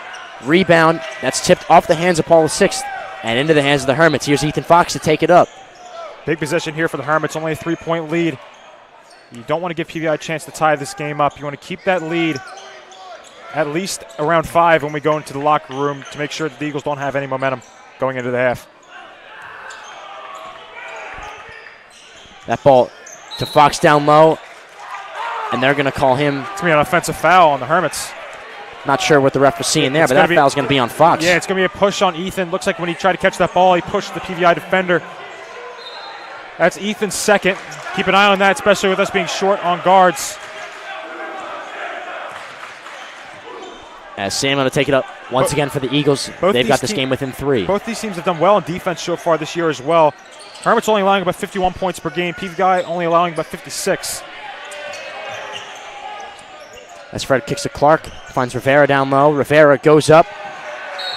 Rebound. That's tipped off the hands of Paul VI and into the hands of the Hermits. Here's Ethan Fox to take it up. Big possession here for the Hermits. Only a 3-point lead. You don't want to give PVI a chance to tie this game up. You want to keep that lead at least around 5 when we go into the locker room to make sure that the Eagles don't have any momentum going into the half. That ball to Fox down low, and they're going to call him. It's going to be an offensive foul on the Hermits. Not sure what the ref was seeing there, but that foul's going to be on Fox. Yeah, it's going to be a push on Ethan. Looks like when he tried to catch that ball, he pushed the PVI defender. That's Ethan's second. Keep an eye on that, especially with us being short on guards. As Sam going to take it up once again for the Eagles. They've got this game within 3. Both these teams have done well in defense so far this year as well. Hermits only allowing about 51 points per game. PVI only allowing about 56. As Fred kicks to Clark, finds Rivera down low. Rivera goes up.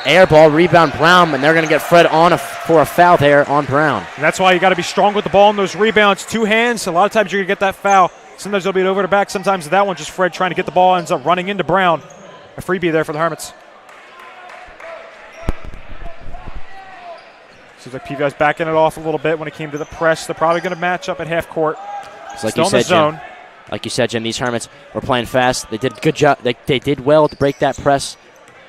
Air ball, rebound Brown, and they're going to get Fred on for a foul there on Brown. And that's why you got to be strong with the ball in those rebounds. 2 hands, a lot of times you're going to get that foul. Sometimes it'll be over the back. Sometimes that one, just Fred trying to get the ball, ends up running into Brown. A freebie there for the Hermits. Seems like PVI's backing it off a little bit when it came to the press. They're probably going to match up at half court. Still in the zone. Like you said, Jim, these Hermits were playing fast. They did a good job. They did well to break that press.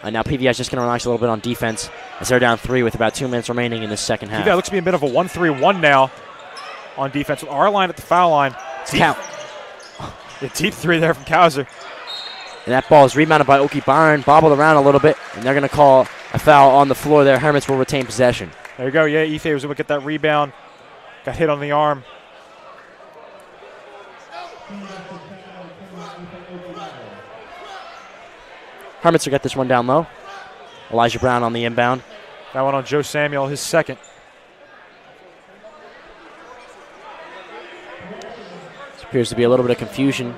And now PVI is just going to relax a little bit on defense as they're down 3 with about 2 minutes remaining in the second half. PVI looks to be a bit of a 1-3-1 now on defense with our line at the foul line. The deep 3 there from Kauser. And that ball is rebounded by Oki Byron, bobbled around a little bit, and they're going to call a foul on the floor there. Hermits will retain possession. There you go. Yeah, Ife was able to get that rebound. Got hit on the arm. Hermits will get this one down low. Elijah Brown on the inbound. That one on Joe Samuel, his second. This appears to be a little bit of confusion.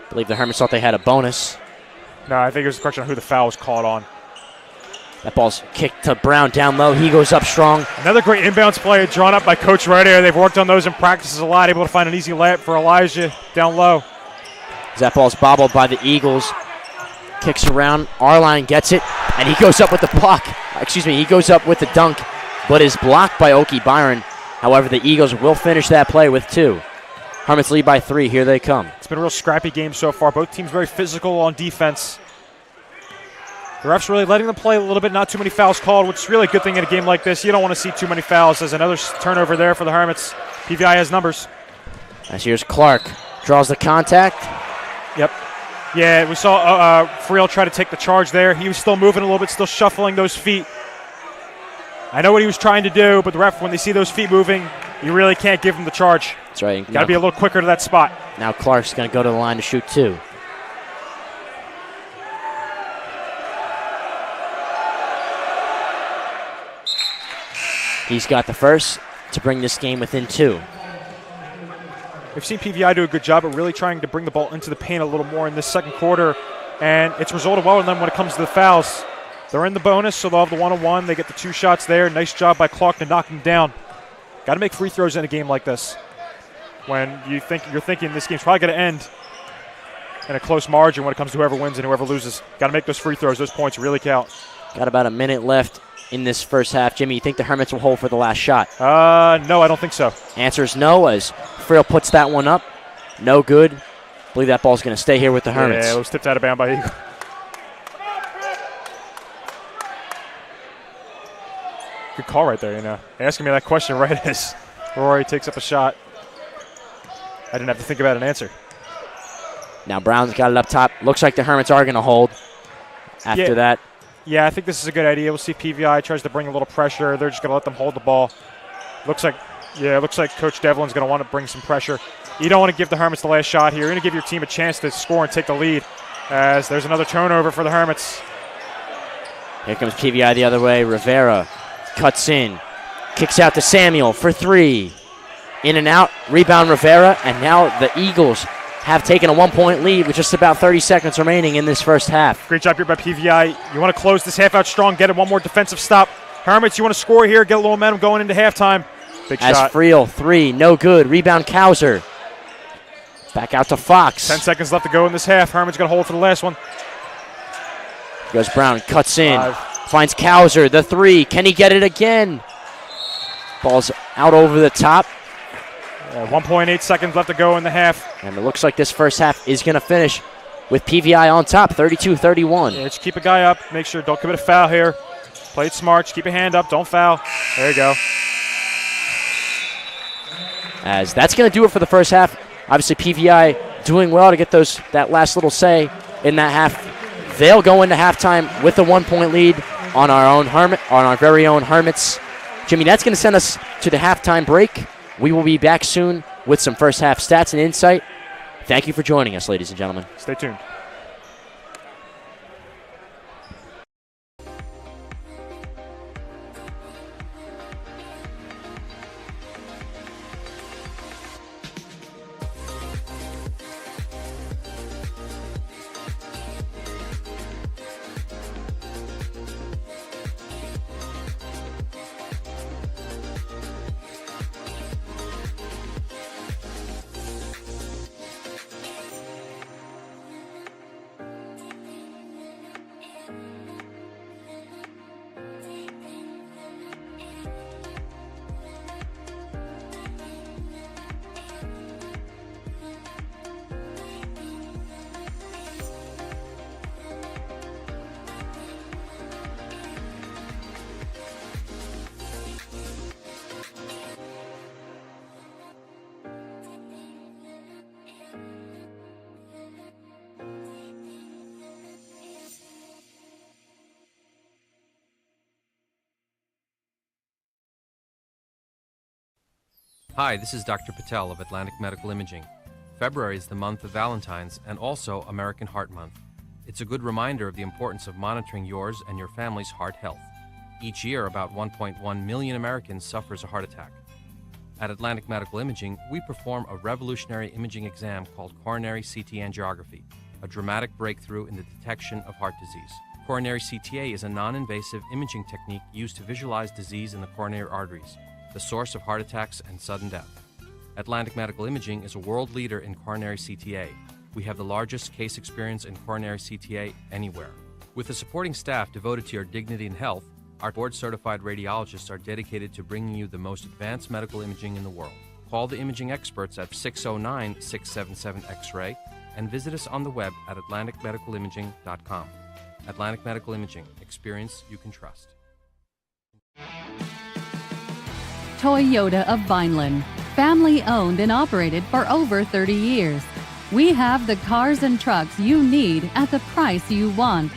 I believe the Hermits thought they had a bonus. No, I think it was a question of who the foul was called on. That ball's kicked to Brown down low. He goes up strong. Another great inbounds play drawn up by Coach right here. They've worked on those in practices a lot, able to find an easy layup for Elijah down low. That ball's bobbled by the Eagles. Kicks around. Arline gets it, and he goes up with the block. He goes up with the dunk, but is blocked by Oki Byron. However, the Eagles will finish that play with 2. Hermits lead by 3. Here they come. It's been a real scrappy game so far. Both teams very physical on defense. The refs really letting them play a little bit, not too many fouls called, which is really a good thing in a game like this. You don't want to see too many fouls. There's another turnover there for the Hermits. PVI has numbers. As here's Clark. Draws the contact. Yep. Yeah, we saw Friel try to take the charge there. He was still moving a little bit, still shuffling those feet. I know what he was trying to do, but the ref, when they see those feet moving, you really can't give him the charge. That's right. Got to be a little quicker to that spot. Now Clark's going to go to the line to shoot 2. He's got the first to bring this game within 2. We've seen PVI do a good job of really trying to bring the ball into the paint a little more in this second quarter, and it's resulted well in them when it comes to the fouls. They're in the bonus, so they'll have the 1-on-1. They get the 2 shots there. Nice job by Clark to knock them down. Got to make free throws in a game like this. When you're thinking this game's probably going to end in a close margin when it comes to whoever wins and whoever loses. Got to make those free throws. Those points really count. Got about a minute left in this first half. Jimmy, you think the Hermits will hold for the last shot? No, I don't think so. Answer is no, as Friel puts that one up. No good. I believe that ball's going to stay here with the Hermits. Yeah, it was tipped out of bounds by Eagle. Good call right there, you know. Asking me that question right as Rory takes up a shot. I didn't have to think about an answer. Now Brown's got it up top. Looks like the Hermits are going to hold after that. Yeah, I think this is a good idea. We'll see PVI tries to bring a little pressure. They're just going to let them hold the ball. Looks like Coach Devlin's going to want to bring some pressure. You don't want to give the Hermits the last shot here. You're going to give your team a chance to score and take the lead, as there's another turnover for the Hermits. Here comes PVI the other way. Rivera cuts in, kicks out to Samuel for 3. In and out, rebound Rivera, and now the Eagles have taken a 1-point lead with just about 30 seconds remaining in this first half. Great job here by PVI. You want to close this half out strong, get it one more defensive stop. Hermits, you want to score here, get a little momentum going into halftime. Big shot. As Friel, 3, no good. Rebound Kauser. Back out to Fox. 10 seconds left to go in this half. Hermits going to hold for the last one. Goes Brown, cuts in, finds Kauser, the 3. Can he get it again? Ball's out over the top. 1.8 seconds left to go in the half. And it looks like this first half is going to finish with PVI on top, 32-31. Yeah, just keep a guy up. Make sure, don't commit a foul here. Play it smart. Just keep your hand up. Don't foul. There you go. As that's going to do it for the first half. Obviously, PVI doing well to get that last little say in that half. They'll go into halftime with a 1-point lead on our very own Hermits. Jimmy, that's going to send us to the halftime break. We will be back soon with some first half stats and insight. Thank you for joining us, ladies and gentlemen. Stay tuned. Hi, this is Dr. Patel of Atlantic Medical Imaging. February is the month of Valentine's and also American Heart Month. It's a good reminder of the importance of monitoring yours and your family's heart health. Each year, about 1.1 million Americans suffers a heart attack. At Atlantic Medical Imaging, we perform a revolutionary imaging exam called coronary CT angiography, a dramatic breakthrough in the detection of heart disease. Coronary CTA is a non-invasive imaging technique used to visualize disease in the coronary arteries, the source of heart attacks and sudden death. Atlantic Medical Imaging is a world leader in coronary CTA. We have the largest case experience in coronary CTA anywhere. With a supporting staff devoted to your dignity and health, our board-certified radiologists are dedicated to bringing you the most advanced medical imaging in the world. Call the imaging experts at 609-677-X-ray and visit us on the web at atlanticmedicalimaging.com. Atlantic Medical Imaging. Experience you can trust. Toyota of Vineland, family owned and operated for over 30 years. We have the cars and trucks you need at the price you want.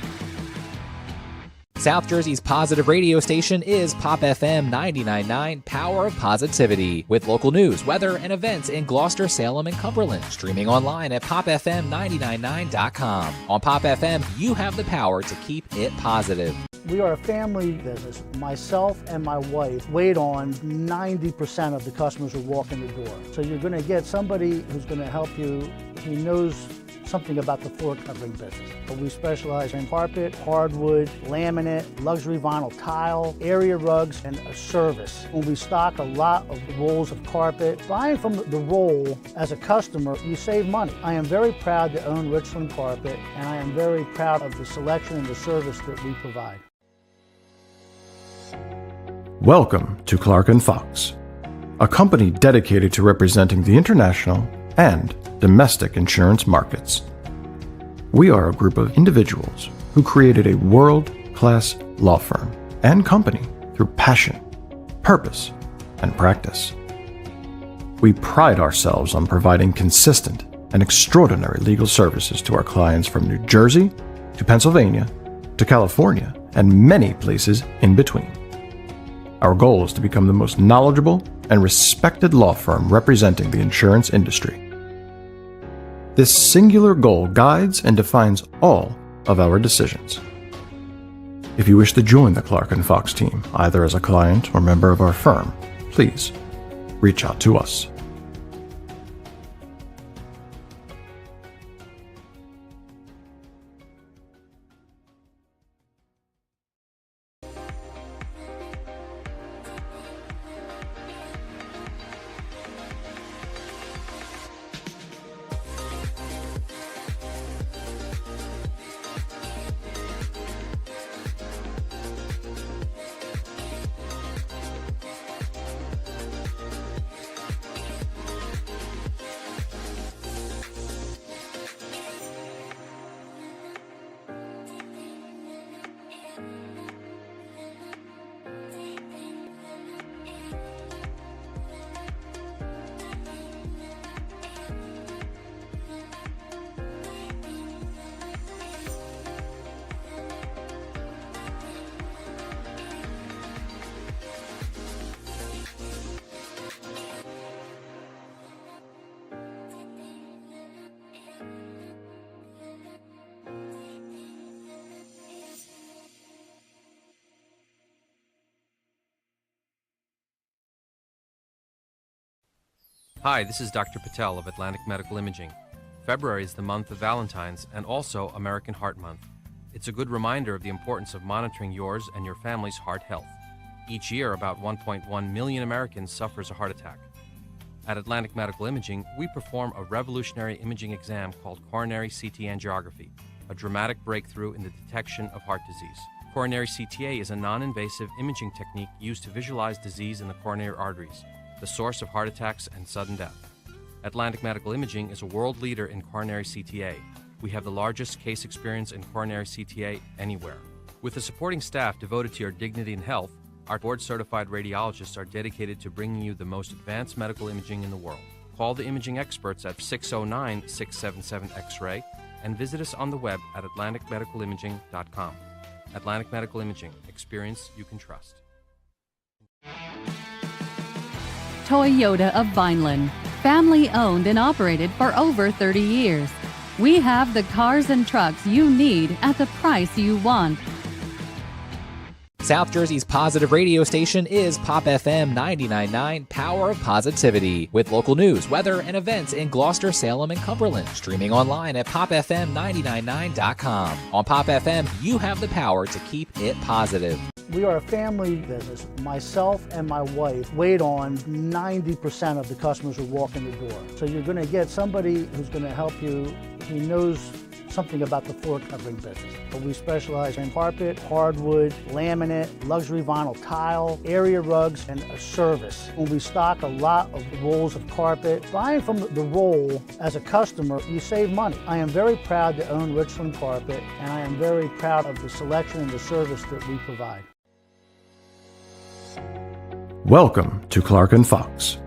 South Jersey's positive radio station is Pop FM 99.9, Power of Positivity, with local news, weather, and events in Gloucester, Salem, and Cumberland. Streaming online at popfm999.com. On Pop FM, you have the power to keep it positive. We are a family business. Myself and my wife wait on 90% of the customers who walk in the door. So you're going to get somebody who's going to help you. He knows something about the floor covering business. But we specialize in carpet, hardwood, laminate, luxury vinyl tile, area rugs, and a service. When we stock a lot of rolls of carpet, buying from the roll as a customer, you save money. I am very proud to own Richland Carpet, and I am very proud of the selection and the service that we provide. Welcome to Clark & Fox, a company dedicated to representing the international and domestic insurance markets. We are a group of individuals who created a world-class law firm and company through passion, purpose, and practice. We pride ourselves on providing consistent and extraordinary legal services to our clients from New Jersey to Pennsylvania to California and many places in between. Our goal is to become the most knowledgeable and respected law firm representing the insurance industry. This singular goal guides and defines all of our decisions. If you wish to join the Clark & Fox team, either as a client or member of our firm, please reach out to us. Hi, this is Dr. Patel of Atlantic Medical Imaging. February is the month of Valentine's and also American Heart Month. It's a good reminder of the importance of monitoring yours and your family's heart health. Each year, about 1.1 million Americans suffers a heart attack. At Atlantic Medical Imaging, we perform a revolutionary imaging exam called coronary CT angiography, a dramatic breakthrough in the detection of heart disease. Coronary CTA is a non-invasive imaging technique used to visualize disease in the coronary arteries, the source of heart attacks and sudden death. Atlantic Medical Imaging is a world leader in coronary CTA. We have the largest case experience in coronary CTA anywhere. With a supporting staff devoted to your dignity and health, our board-certified radiologists are dedicated to bringing you the most advanced medical imaging in the world. Call the imaging experts at 609-677-X-ray and visit us on the web at atlanticmedicalimaging.com. Atlantic Medical Imaging. Experience you can trust. Toyota of Vineland, family owned and operated for over 30 years. We have the cars and trucks you need at the price you want. South Jersey's positive radio station is Pop FM 99.9, Power of Positivity, with local news, weather, and events in Gloucester, Salem, and Cumberland. Streaming online at popfm999.com. On Pop FM, you have the power to keep it positive. We are a family business. Myself and my wife wait on 90% of the customers who walk in the door. So you're going to get somebody who's going to help you, who knows something about the floor covering business. But we specialize in carpet, hardwood, laminate, luxury vinyl tile, area rugs, and a service. When we stock a lot of rolls of carpet, buying from the roll as a customer, you save money. I am very proud to own Richland Carpet, and I am very proud of the selection and the service that we provide. Welcome to Clark & Fox,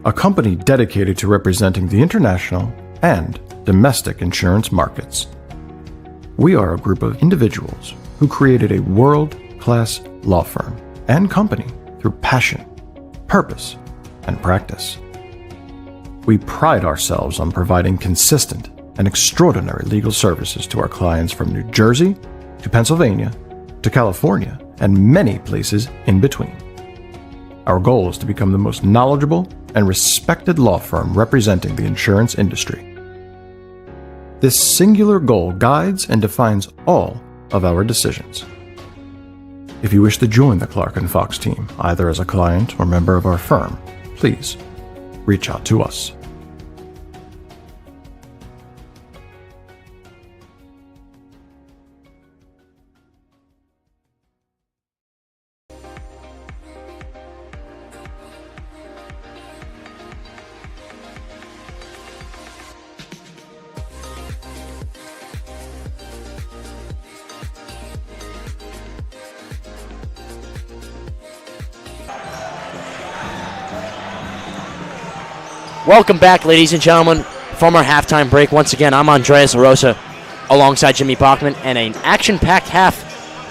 a company dedicated to representing the international and domestic insurance markets. We are a group of individuals who created a world-class law firm and company through passion, purpose, and practice. We pride ourselves on providing consistent and extraordinary legal services to our clients from New Jersey to Pennsylvania to California and many places in between. Our goal is to become the most knowledgeable and respected law firm representing the insurance industry. This singular goal guides and defines all of our decisions. If you wish to join the Clark & Fox team, either as a client or member of our firm, please reach out to us. Welcome back, ladies and gentlemen, from our halftime break. Once again, I'm Andreas LaRosa alongside Jimmy Bachman, and an action-packed half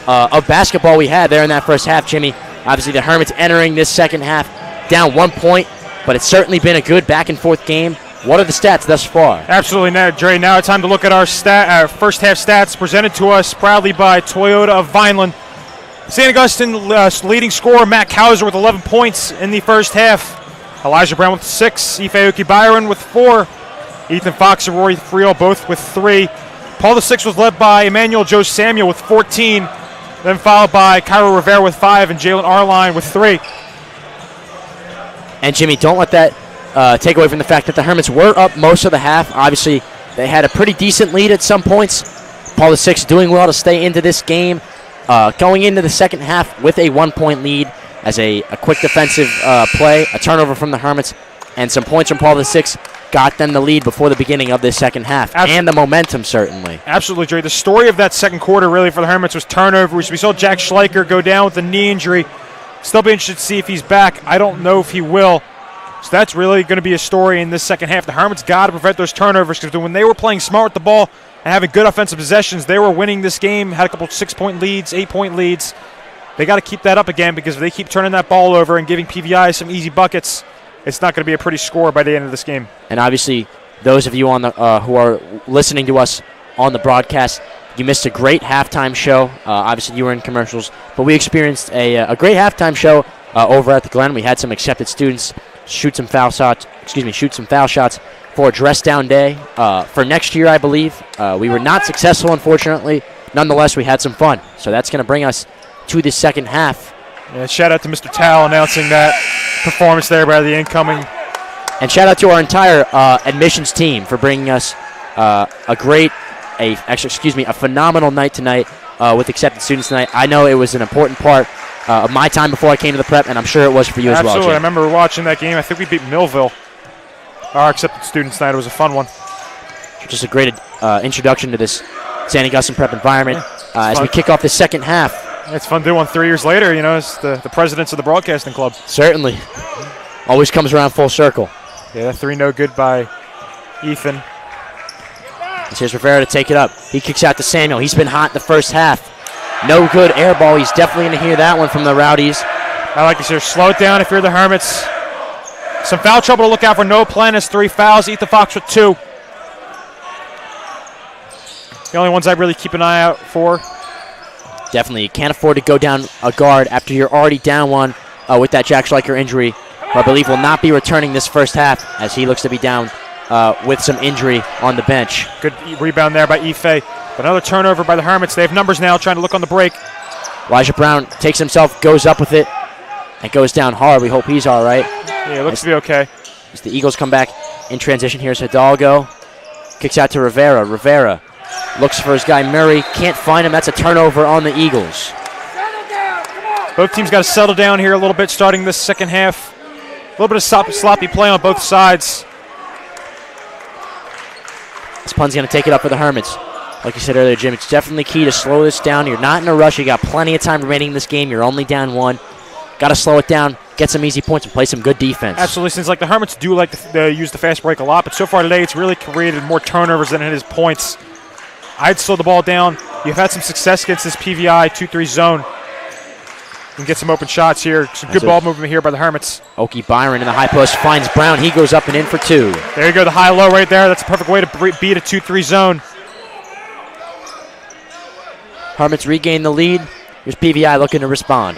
of basketball we had there in that first half, Jimmy. Obviously, the Hermits entering this second half down 1 point, but it's certainly been a good back-and-forth game. What are the stats thus far? Absolutely, Dre. Now it's time to look at our first half stats presented to us proudly by Toyota of Vineland. St. Augustine leading scorer Matt Kauser with 11 points in the first half. Elijah Brown with 6, Ifeoki Byron with 4, Ethan Fox and Rory Friel both with 3. Paul VI was led by Emmanuel Joe Samuel with 14, then followed by Cairo Rivera with 5 and Jalen Arline with 3. And Jimmy, don't let that take away from the fact that the Hermits were up most of the half. Obviously, they had a pretty decent lead at some points. Paul VI doing well to stay into this game, going into the second half with a 1 point lead. As a quick defensive play, a turnover from the Hermits, and some points from Paul VI got them the lead before the beginning of this second half, and the momentum, certainly. Absolutely, Dre. The story of that second quarter, really, for the Hermits was turnovers. We saw Jack Schleicher go down with a knee injury. Still be interested to see if he's back. I don't know if he will. So that's really going to be a story in this second half. The Hermits got to prevent those turnovers, because when they were playing smart with the ball and having good offensive possessions, they were winning this game, had a couple 6-point leads, 8-point leads. They got to keep that up again, because if they keep turning that ball over and giving PVI some easy buckets, it's not going to be a pretty score by the end of this game. And obviously, those of you on the who are listening to us on the broadcast, you missed a great halftime show. Obviously, you were in commercials, but we experienced a great halftime show over at the Glen. We had some accepted students shoot some foul shots for a dress down day for next year, I believe. We were not successful, unfortunately. Nonetheless, we had some fun. So that's going to bring us to the second half. Yeah, shout out to Mr. Towle announcing that performance there by the incoming. And shout out to our entire admissions team for bringing us a phenomenal night tonight with accepted students tonight. I know it was an important part of my time before I came to the prep, and I'm sure it was for you as well. Absolutely. I Jim. remember watching that game. I think we beat Millville. Our accepted students tonight. It was a fun one. Just a great introduction to this San Augustine prep environment as we kick off the second half. It's fun doing 3 years later, as the presidents of the broadcasting club. Certainly. Always comes around full circle. Yeah, that 3 no good by Ethan. Here's Rivera to take it up. He kicks out to Samuel. He's been hot in the first half. No good air ball. He's definitely going to hear that one from the Rowdies. I like this here. Slow it down if you're the Hermits. Some foul trouble to look out for. No plan has 3 fouls. Ethan Fox with 2. The only ones I really keep an eye out for. Definitely. You can't afford to go down a guard after you're already down one with that Jack Schleicher injury, who I believe will not be returning this first half as he looks to be down with some injury on the bench. Good rebound there by Ife. But another turnover by the Hermits. They have numbers now trying to look on the break. Elijah Brown takes himself, goes up with it, and goes down hard. We hope he's all right. Yeah, looks to be okay. As the Eagles come back in transition, here's Hidalgo. Kicks out to Rivera. Rivera looks for his guy Murray. Can't find him. That's a turnover on the Eagles. Both teams got to settle down here a little bit starting this second half. A little bit of sloppy play on both sides. This pun's going to take it up for the Hermits. Like you said earlier, Jim, it's definitely key to slow this down. You're not in a rush. You got plenty of time remaining in this game. You're only down 1. Got to slow it down, get some easy points, and play some good defense. Absolutely. Seems like the Hermits do like to use the fast break a lot, but so far today it's really created more turnovers than it is points. I'd slow the ball down. You've had some success against this PVI 2-3 zone. You can get some open shots here. Some good ball movement here by the Hermits. Okie Byron in the high post finds Brown. He goes up and in for 2. There you go, the high-low right there. That's a perfect way to beat a 2-3 zone. Hermits regain the lead. Here's PVI looking to respond.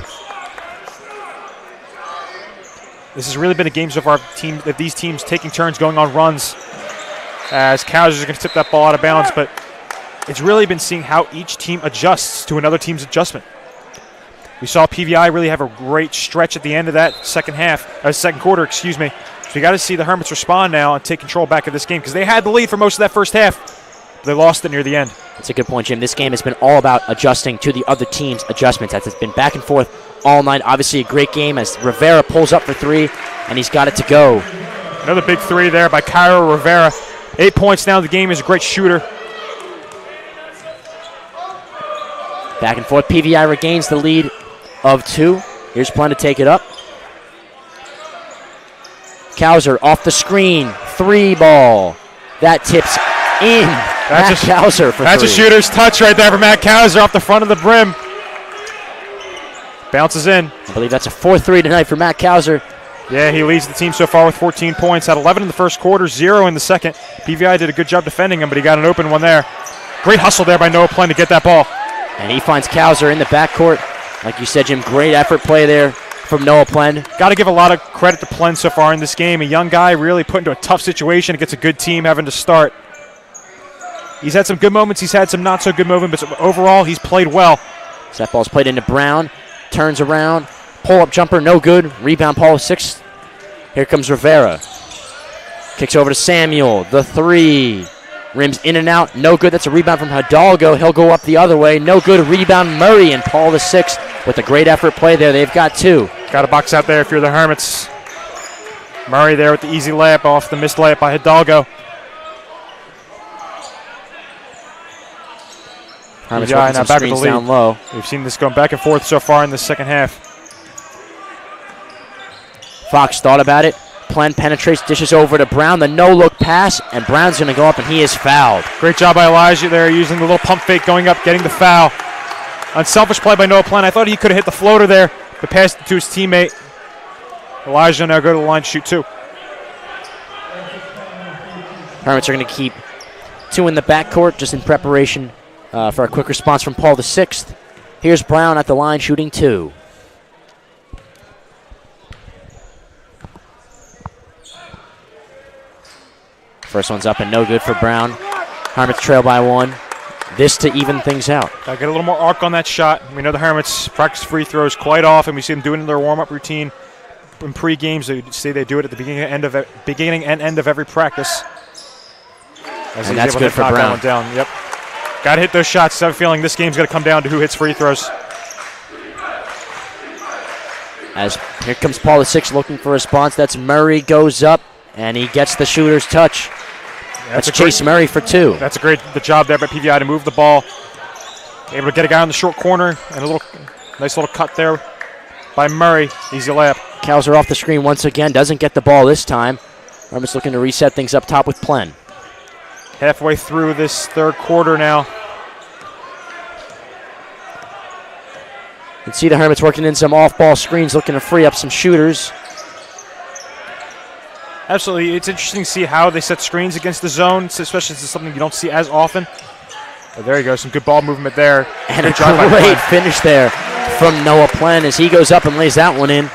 This has really been a game so far of these teams taking turns going on runs as Cowsers are going to tip that ball out of bounds, but it's really been seeing how each team adjusts to another team's adjustment. We saw PVI really have a great stretch at the end of that second quarter. So you got to see the Hermits respond now and take control back of this game because they had the lead for most of that first half. They lost it near the end. That's a good point, Jim. This game has been all about adjusting to the other team's adjustments. It's been back and forth all night. Obviously a great game as Rivera pulls up for 3, and he's got it to go. Another big 3 there by Cairo Rivera. 8 points now in the game. He's a great shooter. Back and forth. PVI regains the lead of 2. Here's Plan to take it up. Cowser off the screen. 3 ball. That tips in. That's Cowser for 3. That's a shooter's touch right there for Matt Cowser off the front of the brim. Bounces in. I believe that's a 4-3 tonight for Matt Cowser. Yeah, he leads the team so far with 14 points. Had 11 in the first quarter, 0 in the second. PVI did a good job defending him, but he got an open one there. Great hustle there by Noah Plen to get that ball. And he finds Cowser in the backcourt. Like you said, Jim, great effort play there from Noah Plen. Got to give a lot of credit to Plen so far in this game. A young guy really put into a tough situation against a good team having to start. He's had some good moments. He's had some not so good moments, but overall he's played well. So that ball's played into Brown. Turns around. Pull-up jumper, no good. Rebound, Paul 6. Here comes Rivera. Kicks over to Samuel. The 3. Rims in and out. No good. That's a rebound from Hidalgo. He'll go up the other way. No good. Rebound, Murray, and Paul the 6 with a great effort play there. They've got 2. Got a box out there if you're the Hermits. Murray there with the easy layup off the missed layup by Hidalgo. Hermits working some screens down low. We've seen this going back and forth so far in the second half. Fox thought about it. Plen penetrates, dishes over to Brown. The no-look pass, and Brown's going to go up, and he is fouled. Great job by Elijah there, using the little pump fake, going up, getting the foul. Unselfish play by Noah Plen. I thought he could have hit the floater there, but passed it to his teammate. Elijah now go to the line to shoot 2. Hermits are going to keep 2 in the backcourt, just in preparation for a quick response from Paul the 6th. Here's Brown at the line shooting 2. First one's up and no good for Brown. Hermits trail by 1. This to even things out. Gotta get a little more arc on that shot. We know the Hermits practice free throws quite often. We see them doing it in their warm-up routine. In pre-games, they say they do it at the beginning and end of every practice. As And that's good for Brown. Down. Yep. Gotta hit those shots. I have a feeling this game's gonna come down to who hits free throws. As here comes Paul the Sixth looking for a response. That's Murray goes up, and he gets the shooter's touch. That's Chase Murray for 2. That's a great job there by PVI to move the ball. Able to get a guy on the short corner, and a nice little cut there by Murray. Easy layup. Cowser off the screen once again. Doesn't get the ball this time. Hermits looking to reset things up top with Plen. Halfway through this third quarter now. You can see the Hermits working in some off-ball screens, looking to free up some shooters. Absolutely. It's interesting to see how they set screens against the zone, especially since it's something you don't see as often. But there you go. Some good ball movement there. And a great finish there from Noah Plen as he goes up and lays that one in.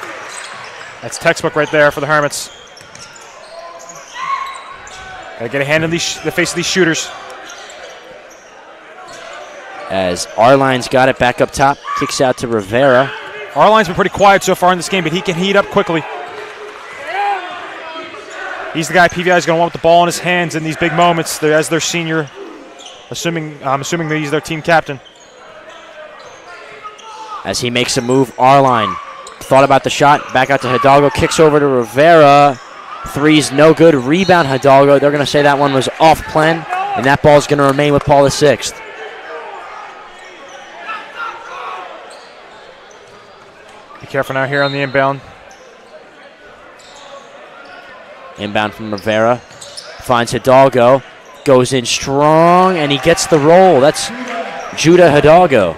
That's textbook right there for the Hermits. Got to get a hand in the face of these shooters. As Arline's got it back up top, kicks out to Rivera. Arline's been pretty quiet so far in this game, but he can heat up quickly. He's the guy PVI is going to want with the ball in his hands in these big moments as their senior, I'm assuming that he's their team captain. As he makes a move, Arline thought about the shot, back out to Hidalgo, kicks over to Rivera. Three's no good, rebound Hidalgo. They're going to say that one was off Plen, and that ball's going to remain with Paul the Sixth. Be careful now here on the inbound. Inbound from Rivera. Finds Hidalgo. Goes in strong, and he gets the roll. That's Judah Hidalgo.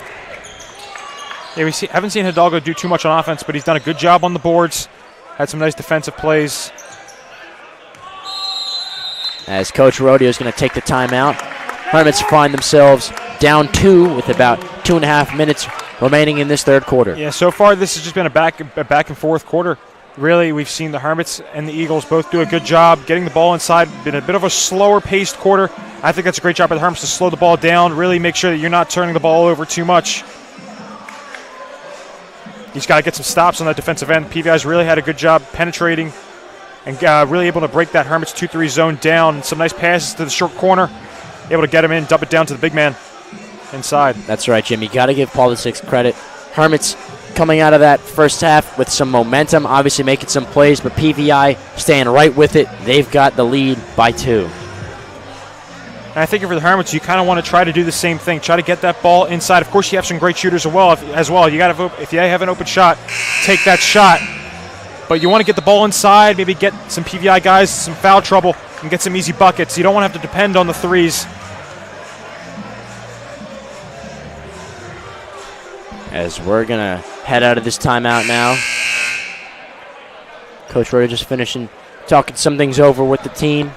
Yeah, haven't seen Hidalgo do too much on offense, but he's done a good job on the boards. Had some nice defensive plays. As Coach Rodeo is going to take the timeout. Hermits find themselves down 2 with about 2.5 minutes remaining in this third quarter. Yeah, so far this has just been a back and forth quarter. Really, we've seen the Hermits and the Eagles both do a good job getting the ball inside. Been a bit of a slower paced quarter. I think that's a great job by the Hermits to slow the ball down, really make sure that you're not turning the ball over too much. You just got to get some stops on that defensive end. PVI's really had a good job penetrating and really able to break that Hermits 2-3 zone down. Some nice passes to the short corner. Able to get him in, dump it down to the big man inside. That's right, Jim. You got to give Paul the Sixth credit. Hermits coming out of that first half with some momentum, obviously making some plays, but PVI staying right with it. They've got the lead by 2. And I think for the Hermits, you kind of want to try to do the same thing. Try to get that ball inside. Of course, you have some great shooters as well. You got to, if you have an open shot, take that shot. But you want to get the ball inside, maybe get some PVI guys some foul trouble and get some easy buckets. You don't want to have to depend on the threes. As we're going to head out of this timeout now. Coach Roy just finishing talking some things over with the team.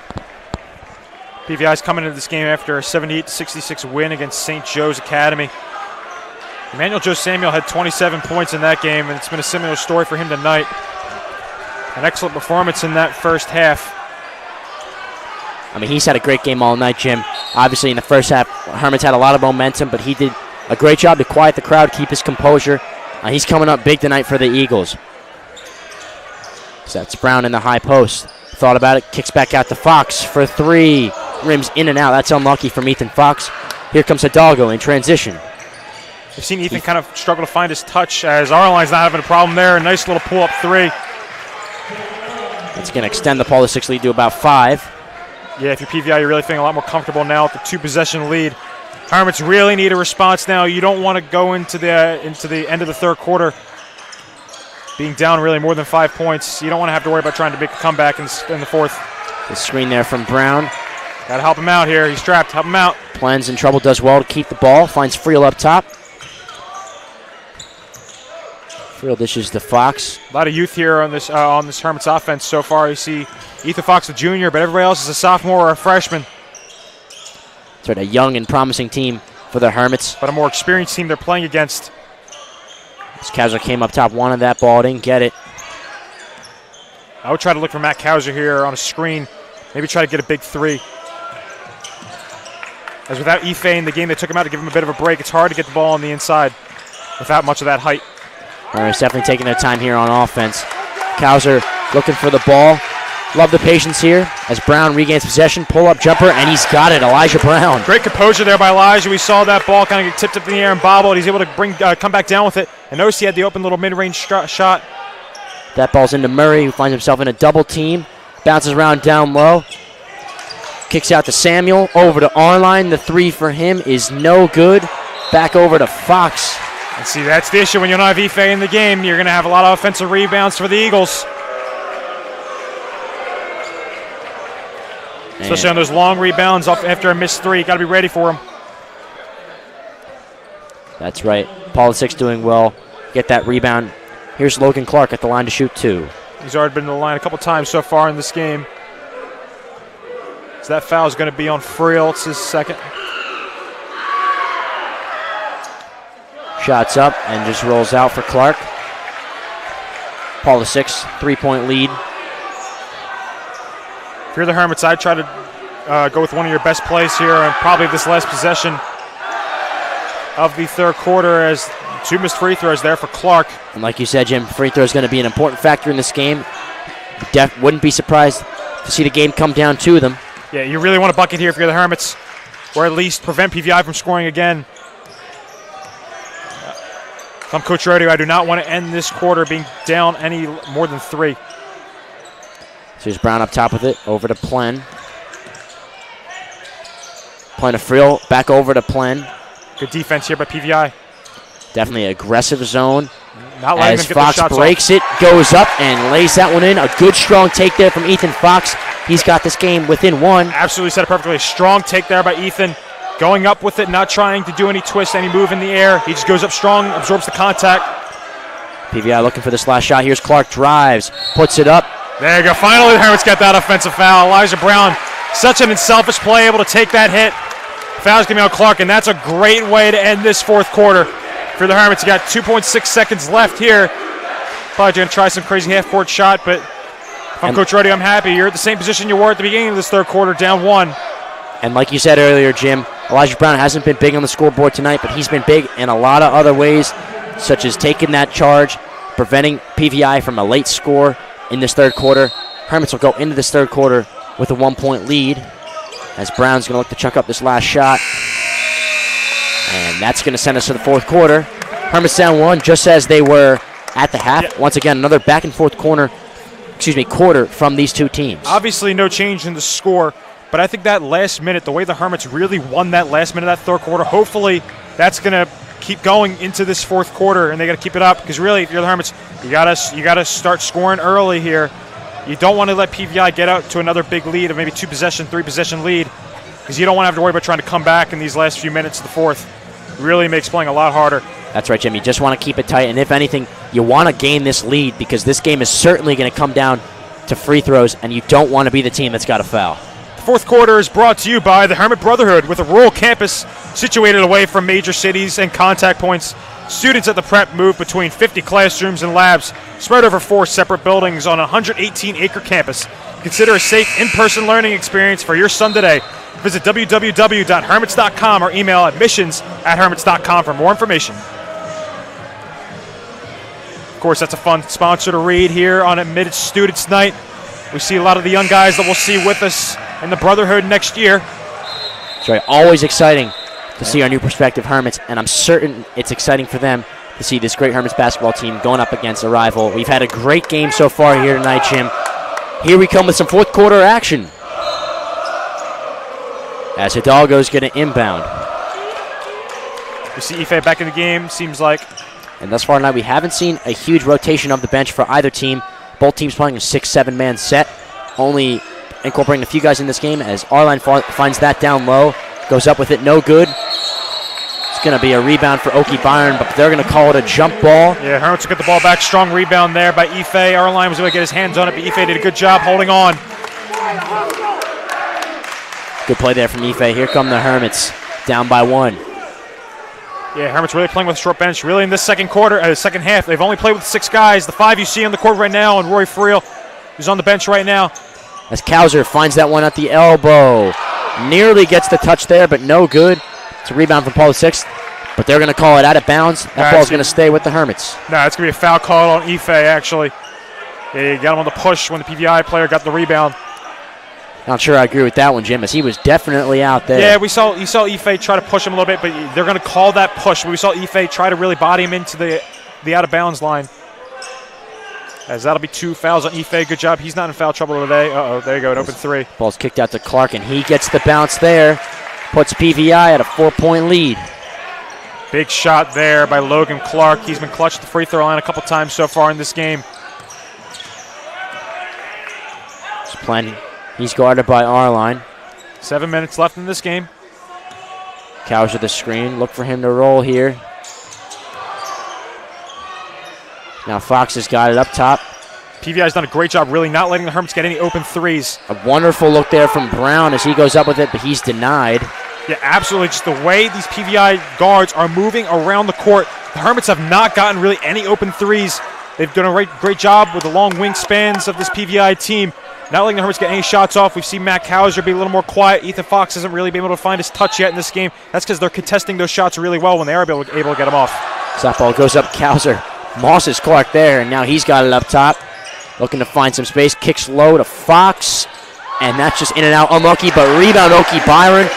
PVI's coming into this game after a 78-66 win against St. Joe's Academy. Emmanuel Joe Samuel had 27 points in that game, and it's been a similar story for him tonight. An excellent performance in that first half. I mean, he's had a great game all night, Jim. Obviously, in the first half, Hermits had a lot of momentum, but he did a great job to quiet the crowd, keep his composure. He's coming up big tonight for the Eagles. So that's Brown in the high post. Thought about it, kicks back out to Fox for 3. Rims in and out. That's unlucky from Ethan Fox. Here comes Hidalgo in transition. We've seen Ethan kind of struggle to find his touch as Arline's not having a problem there. A nice little pull-up 3. That's going to extend the Paul the Sixth lead to about 5. Yeah, if you're PVI, you're really feeling a lot more comfortable now with the 2-possession lead. Hermits really need a response now. You don't want to go into the end of the third quarter being down really more than 5 points. You don't want to have to worry about trying to make a comeback in the fourth. The screen there from Brown. Got to help him out here. He's trapped. Help him out. Plen's in trouble, does well to keep the ball. Finds Friel up top. Friel dishes to Fox. A lot of youth here on this Hermits offense so far. You see Ethan Fox, the junior, but everybody else is a sophomore or a freshman. Sort of a young and promising team for the Hermits. But a more experienced team they're playing against. As Kauser came up top, wanted that ball, didn't get it. I would try to look for Matt Kauser here on a screen. Maybe try to get a big three. As without Ife in the game, they took him out to give him a bit of a break. It's hard to get the ball on the inside without much of that height. Hermits definitely taking their time here on offense. Cowser looking for the ball. Love the patience here as Brown regains possession. Pull-up jumper, and he's got it, Elijah Brown. Great composure there by Elijah. We saw that ball kind of get tipped up in the air and bobbled. He's able to come back down with it. And notice he had the open little mid-range shot. That ball's into Murray, who finds himself in a double team. Bounces around down low. Kicks out to Samuel. Over to Arline. The three for him is no good. Back over to Fox. And see, that's the issue when you don't have Ife in the game. You're going to have a lot of offensive rebounds for the Eagles. Especially on those long rebounds off after a missed three. Got to be ready for them. That's right. Politics doing well. Get that rebound. Here's Logan Clark at the line to shoot two. He's already been to the line a couple times so far in this game. So that foul is going to be on Friel. It's his second. Shots up and just rolls out for Clark. Politics, 3-point lead. If you're the Hermits, I'd try to go with one of your best plays here and probably this last possession of the third quarter as 2 missed free throws there for Clark. And like you said, Jim, free throw is going to be an important factor in this game. Wouldn't be surprised to see the game come down to them. Yeah, you really want a bucket here if you're the Hermits, or at least prevent PVI from scoring again. If I'm Coach Rodeo, I do not want to end this quarter being down any more than 3. So here's Brown up top with it, over to Plen. Plen to Friel, back over to Plen. Good defense here by PVI. Definitely aggressive zone. Not letting as them get Fox the shots breaks off. it, goes up and lays that one in. A good strong take there from Ethan Fox. He's got this game within 1. Absolutely said it perfectly. Strong take there by Ethan. Going up with it, not trying to do any twist, any move in the air. He just goes up strong, absorbs the contact. PVI looking for this last shot. Here's Clark, drives, puts it up. There you go. Finally, the Hermits got that offensive foul. Elijah Brown, such an unselfish play, able to take that hit. Foul's going to be on Clark, and that's a great way to end this fourth quarter. For the Hermits, you got 2.6 seconds left here. Probably going to try some crazy half-court shot, but if I'm Coach Roddy, I'm happy. You're at the same position you were at the beginning of this third quarter, down 1. And like you said earlier, Jim, Elijah Brown hasn't been big on the scoreboard tonight, but he's been big in a lot of other ways, such as taking that charge, preventing PVI from a late score in this third quarter. Hermits will go into this third quarter with a 1-point lead as Brown's going to look to chuck up this last shot. And that's going to send us to the fourth quarter. Hermits down 1 just as they were at the half. Yeah. Once again, another back and forth quarter from these two teams. Obviously no change in the score, but I think that last minute, the way the Hermits really won that last minute of that third quarter, hopefully that's going to keep going into this fourth quarter, and they got to keep it up because really, if you're the Hermits, you gotta start scoring early here. You don't want to let PVI get out to another big lead of maybe 2-possession, 3-possession lead because you don't want to have to worry about trying to come back in these last few minutes of the fourth. It really makes playing a lot harder. That's right, Jim. You just want to keep it tight, and if anything, you want to gain this lead because this game is certainly going to come down to free throws, and you don't want to be the team that's got a foul. The fourth quarter is brought to you by the Hermit Brotherhood with a rural campus situated away from major cities and contact points. Students at the prep move between 50 classrooms and labs spread over 4 separate buildings on a 118-acre campus. Consider a safe in-person learning experience for your son today. Visit www.hermits.com or email admissions@hermits.com for more information. Of course, that's a fun sponsor to read here on Admitted Students Night. We see a lot of the young guys that we'll see with us in the Brotherhood next year. That's right. Always exciting to see our new prospective Hermits, and I'm certain it's exciting for them to see this great Hermits basketball team going up against a rival. We've had a great game so far here tonight, Jim. Here we come with some fourth quarter action. As Hidalgo's going to inbound. We see Ife back in the game, seems like. And thus far tonight, we haven't seen a huge rotation of the bench for either team. Both teams playing a 6-7-man set. Only incorporating a few guys in this game as Arline finds that down low. Goes up with it, no good. It's going to be a rebound for Okie Byron, but they're going to call it a jump ball. Yeah, Hermits will get the ball back. Strong rebound there by Ife. Arline was able to get his hands on it, but Ife did a good job holding on. Good play there from Ife. Here come the Hermits, down by 1. Yeah, Hermits really playing with a short bench. Really in this second half, they've only played with 6 guys. The 5 you see on the court right now, and Roy Friel, who's on the bench right now. as Kauser finds that one at the elbow. Nearly gets the touch there, but no good. It's a rebound from Paul VI, but they're going to call it out of bounds. That ball's going to stay with the Hermits. No, it's going to be a foul call on Ife, actually. They got him on the push when the PVI player got the rebound. Not sure I agree with that one, Jim, as he was definitely out there. Yeah, you saw Ife try to push him a little bit, but they're going to call that push. But we saw Ife try to really body him into the out-of-bounds line. As that'll be 2 fouls on Ife. Good job. He's not in foul trouble today. Uh-oh, there you go, an open 3. Ball's kicked out to Clark, and he gets the bounce there. Puts PVI at a 4-point lead. Big shot there by Logan Clark. He's been clutch at the free throw line a couple times so far in this game. Just plenty. He's guarded by Arline. 7 minutes left in this game. Kauser the screen. Look for him to roll here. Now Fox has got it up top. PVI's done a great job really not letting the Hermits get any open threes. A wonderful look there from Brown as he goes up with it, but he's denied. Yeah, absolutely. Just the way these PVI guards are moving around the court. The Hermits have not gotten really any open threes. They've done a great job with the long wingspans of this PVI team. Not letting the Hermits get any shots off. We've seen Matt Kauser be a little more quiet. Ethan Fox hasn't really been able to find his touch yet in this game. That's because they're contesting those shots really well when they are able to get them off. So that ball goes up Kauser. Mosses Clark there, and now he's got it up top. Looking to find some space. Kicks low to Fox. And that's just in and out. Unlucky, but rebound Oki Byron.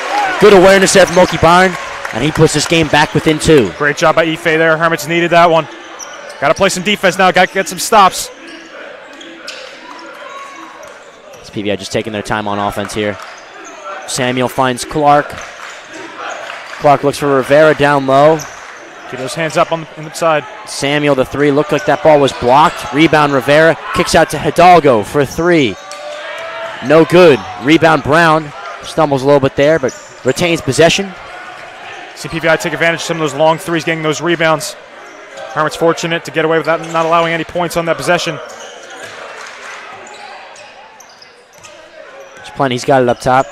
Good awareness there from Oki Byron. And he puts this game back within 2. Great job by Ife there. Hermits needed that one. Got to play some defense now. Got to get some stops. PVI just taking their time on offense here. Samuel finds Clark. Clark looks for Rivera down low. Get those hands up on the side. Samuel, the 3, looked like that ball was blocked. Rebound Rivera, kicks out to Hidalgo for 3. No good. Rebound Brown, stumbles a little bit there, but retains possession. See PVI take advantage of some of those long threes, getting those rebounds. Hermits fortunate to get away without not allowing any points on that possession. He's got it up top.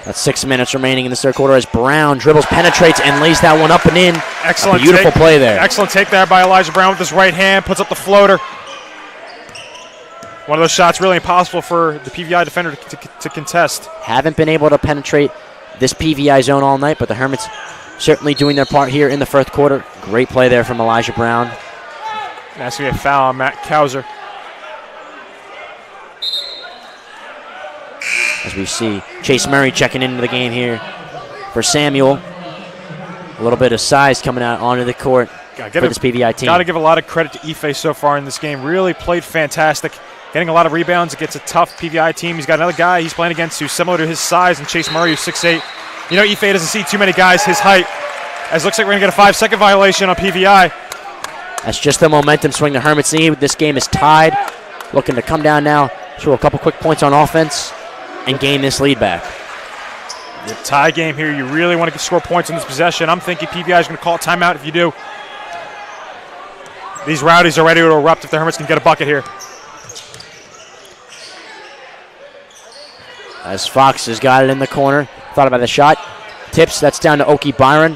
That's 6 minutes remaining in the third quarter as Brown dribbles, penetrates, and lays that one up and in. Excellent. Beautiful play there. Excellent take there by Elijah Brown with his right hand. Puts up the floater. One of those shots really impossible for the PVI defender to contest. Haven't been able to penetrate this PVI zone all night, but the Hermits certainly doing their part here in the first quarter. Great play there from Elijah Brown. That's going to be a foul on Matt Kauser. As we see Chase Murray checking into the game here for Samuel. A little bit of size coming out onto the court for this PVI team. Got to give a lot of credit to Ife so far in this game. Really played fantastic. Getting a lot of rebounds against a tough PVI team. He's got another guy he's playing against who's similar to his size, and Chase Murray, who's 6'8". You know, Ife doesn't see too many guys his height. As looks like we're going to get a 5-second violation on PVI. That's just the momentum swing the Hermits need. This game is tied. Looking to come down now, throw a couple quick points on offense, and gain this lead back. The tie game here, you really want to score points in this possession. I'm thinking PVI is going to call a timeout if you do. These rowdies are ready to erupt if the Hermits can get a bucket here. As Fox has got it in the corner. Thought about the shot. Tips, that's down to Oki Byron.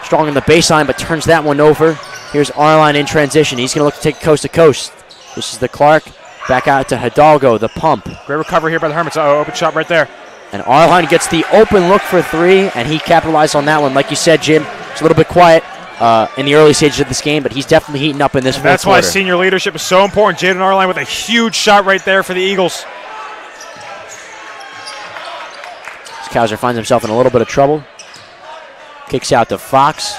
Strong in the baseline, but turns that one over. Here's Arline in transition. He's going to look to take coast to coast. This is the Clark. Back out to Hidalgo, the pump. Great recovery here by the Hermits. Open shot right there. And Arline gets the open look for 3, and he capitalized on that one. Like you said, Jim, it's a little bit quiet in the early stages of this game, but he's definitely heating up in this fourth quarter. That's why senior leadership is so important. Jaden Arline with a huge shot right there for the Eagles. Kauser finds himself in a little bit of trouble. Kicks out to Fox.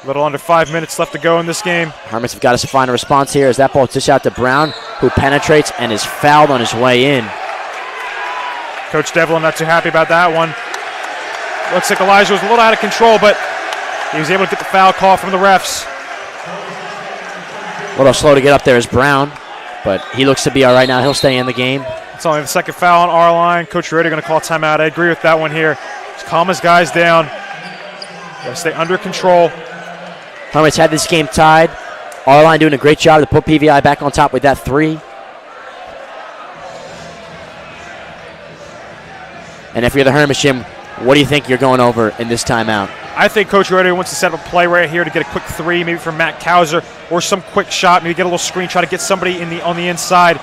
A little under 5 minutes left to go in this game. Hermits have got to find a response here as that ball dished out to Brown, who penetrates and is fouled on his way in. Coach Devlin not too happy about that one. Looks like Elijah was a little out of control, but he was able to get the foul call from the refs. A little slow to get up there is Brown, but he looks to be all right now. He'll stay in the game. It's only the second foul on our line. Coach Ritter going to call timeout. I agree with that one here. Just calm his guys down. Got to stay under control. Hermits had this game tied. Arline doing a great job to put PVI back on top with that 3. And if you're the Hermits, Jim, what do you think you're going over in this timeout? I think Coach Ritter wants to set up a play right here to get a quick 3, maybe from Matt Kauser, or some quick shot, maybe get a little screen, try to get somebody on the inside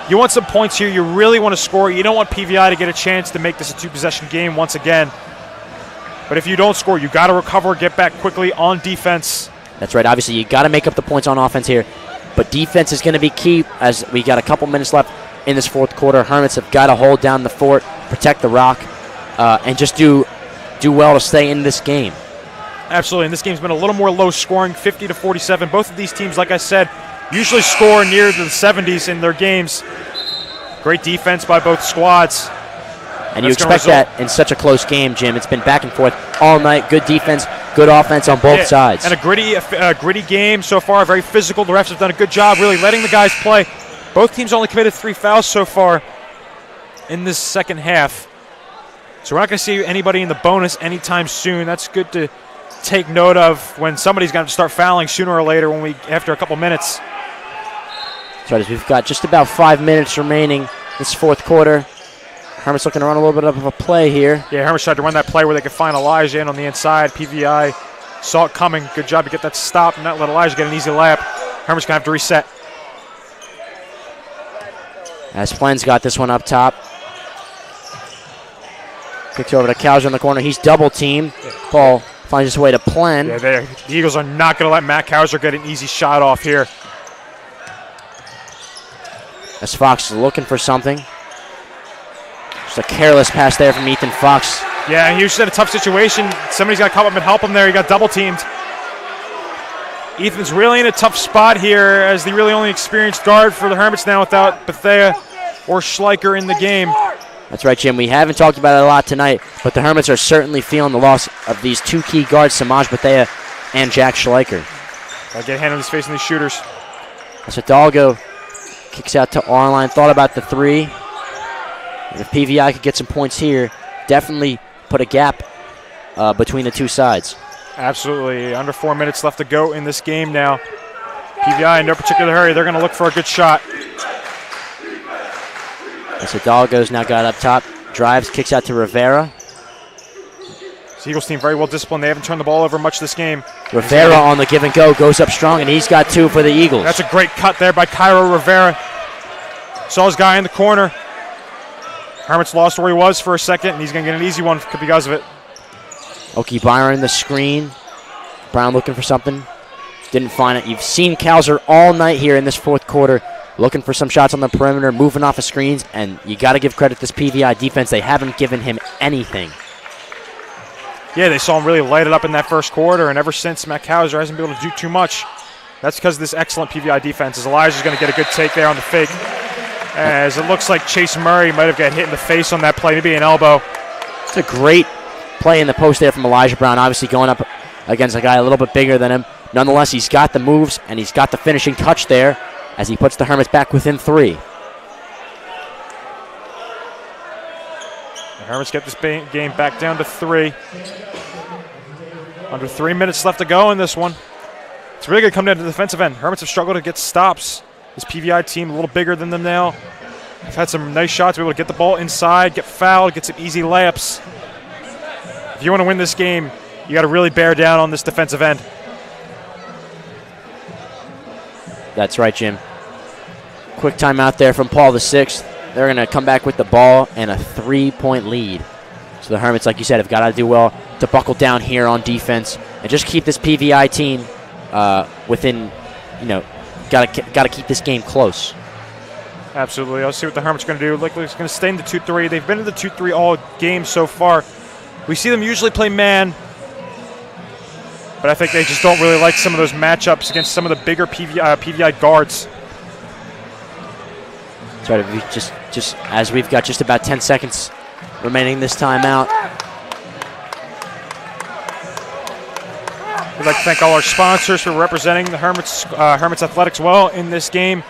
You want some points here. You really want to score. You don't want PVI to get a chance to make this a 2-possession game once again. But if you don't score, you got to recover, get back quickly on defense. That's right. Obviously, you got to make up the points on offense here. But defense is going to be key as we got a couple minutes left in this fourth quarter. Hermits have got to hold down the fort, protect the rock, and just do well to stay in this game. Absolutely, and this game's been a little more low-scoring, 50-47. Both of these teams, like I said, usually score near the 70s in their games. Great defense by both squads. And you expect that in such a close game, Jim. It's been back and forth all night. Good defense, good offense on both sides. And a gritty game so far, very physical. The refs have done a good job really letting the guys play. Both teams only committed 3 fouls so far in this second half. So we're not going to see anybody in the bonus anytime soon. That's good to take note of when somebody's going to start fouling sooner or later after a couple minutes. That's right, as we've got just about 5 minutes remaining this fourth quarter. Hermits looking to run a little bit of a play here. Yeah, Hermits tried to run that play where they could find Elijah in on the inside. PVI saw it coming. Good job to get that stop and not let Elijah get an easy layup. Hermits going to have to reset. As Flynn's got this one up top. Kicks over to Cowser in the corner. He's double-teamed. Ball finds its way to Plen. Yeah, the Eagles are not going to let Matt Cowser get an easy shot off here. As Fox is looking for something. Just a careless pass there from Ethan Fox. Yeah, he was in a tough situation. Somebody's got to come up and help him there. He got double-teamed. Ethan's really in a tough spot here as the really only experienced guard for the Hermits now without Bethea or Schleicher in the game. That's right, Jim. We haven't talked about it a lot tonight, but the Hermits are certainly feeling the loss of these 2 key guards, Samaj Bethea and Jack Schleicher. Gotta get a hand on his face on these shooters. As Hidalgo kicks out to Arline, thought about the 3. And if PVI could get some points here, definitely put a gap between the two sides. Absolutely. Under 4 minutes left to go in this game now. PVI in no particular hurry. They're going to look for a good shot. As Hidalgo's now got up top. Drives, kicks out to Rivera. This Eagles team very well disciplined. They haven't turned the ball over much this game. Rivera on the give and go goes up strong, and he's got 2 for the Eagles. That's a great cut there by Cairo Rivera. Saw his guy in the corner. Hermits lost where he was for a second, and he's going to get an easy one because of it. Oki Byron the screen. Brown looking for something. Didn't find it. You've seen Cowser all night here in this fourth quarter looking for some shots on the perimeter, moving off of screens, and you got to give credit to this PVI defense. They haven't given him anything. Yeah, they saw him really light it up in that first quarter, and ever since, Matt Cowser hasn't been able to do too much. That's because of this excellent PVI defense. As Elijah's going to get a good take there on the fake. As it looks like Chase Murray might have got hit in the face on that play, maybe an elbow. It's a great play in the post there from Elijah Brown, obviously going up against a guy a little bit bigger than him. Nonetheless, he's got the moves, and he's got the finishing touch there as he puts the Hermits back within 3. The Hermits get this game back down to 3. Under 3 minutes left to go in this one. It's really going to come down to the defensive end. Hermits have struggled to get stops. This PVI team a little bigger than them now. They've had some nice shots, be able to get the ball inside, get fouled, get some easy layups. If you want to win this game, you got to really bear down on this defensive end. That's right, Jim. Quick timeout there from Paul VI. They're going to come back with the ball and a 3-point lead. So the Hermits, like you said, have got to do well to buckle down here on defense and just keep this PVI team within, got to keep this game close. Absolutely. I'll see what the Hermits are going to do. Likely it's going to stay in the 2-3. They've been in the 2-3 all game so far. We see them usually play man, but I think they just don't really like some of those matchups against some of the bigger PVI guards. That's right. We just as we've got just about 10 seconds remaining this timeout. We'd like to thank all our sponsors for representing the Hermits Athletics well in this game.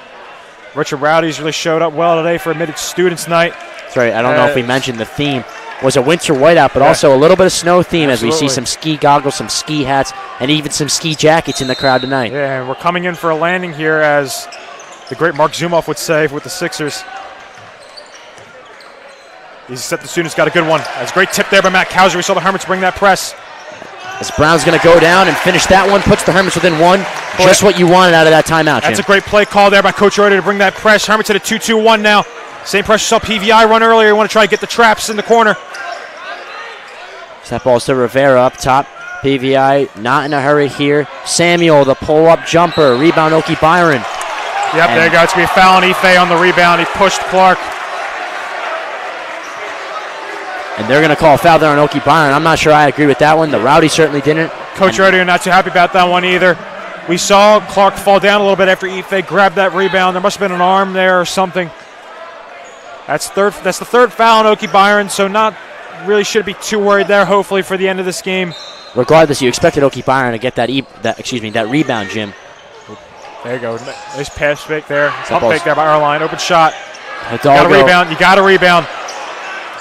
Richard Rowdy's really showed up well today for Admitted Students Night. That's right. I don't know if we mentioned the theme was a winter whiteout, but also a little bit of snow theme. Absolutely. As we see some ski goggles, some ski hats, and even some ski jackets in the crowd tonight. Yeah, and we're coming in for a landing here, as the great Mark Zumoff would say, with the Sixers. He's set the students, got a good one. That's a great tip there by Matt Cowser. We saw the Hermits bring that press. As Brown's going to go down and finish that one, puts the Hermits within one. Just what you wanted out of that timeout, Jim. That's a great play call there by Coach Reuter to bring that press. Hermits at a 2-2-1 now. Same pressure saw PVI run earlier. You want to try to get the traps in the corner. That ball's to Rivera up top. PVI not in a hurry here. Samuel, the pull-up jumper. Rebound, Oki Byron. Yep, there you go. It's going to be a foul on Ife on the rebound. He pushed Clark. And they're going to call a foul there on Oki Byron. I'm not sure I agree with that one. The Rowdy certainly didn't. Coach Reuter not too happy about that one either. We saw Clark fall down a little bit after Ife grabbed that rebound. There must have been an arm there or something. That's the third foul on Oki Byron, so not really should be too worried there, hopefully, for the end of this game. Regardless, you expected Oki Byron to get that rebound, Jim. There you go. Nice pass fake there. Pump fake there by Arline. Open shot. You got to rebound.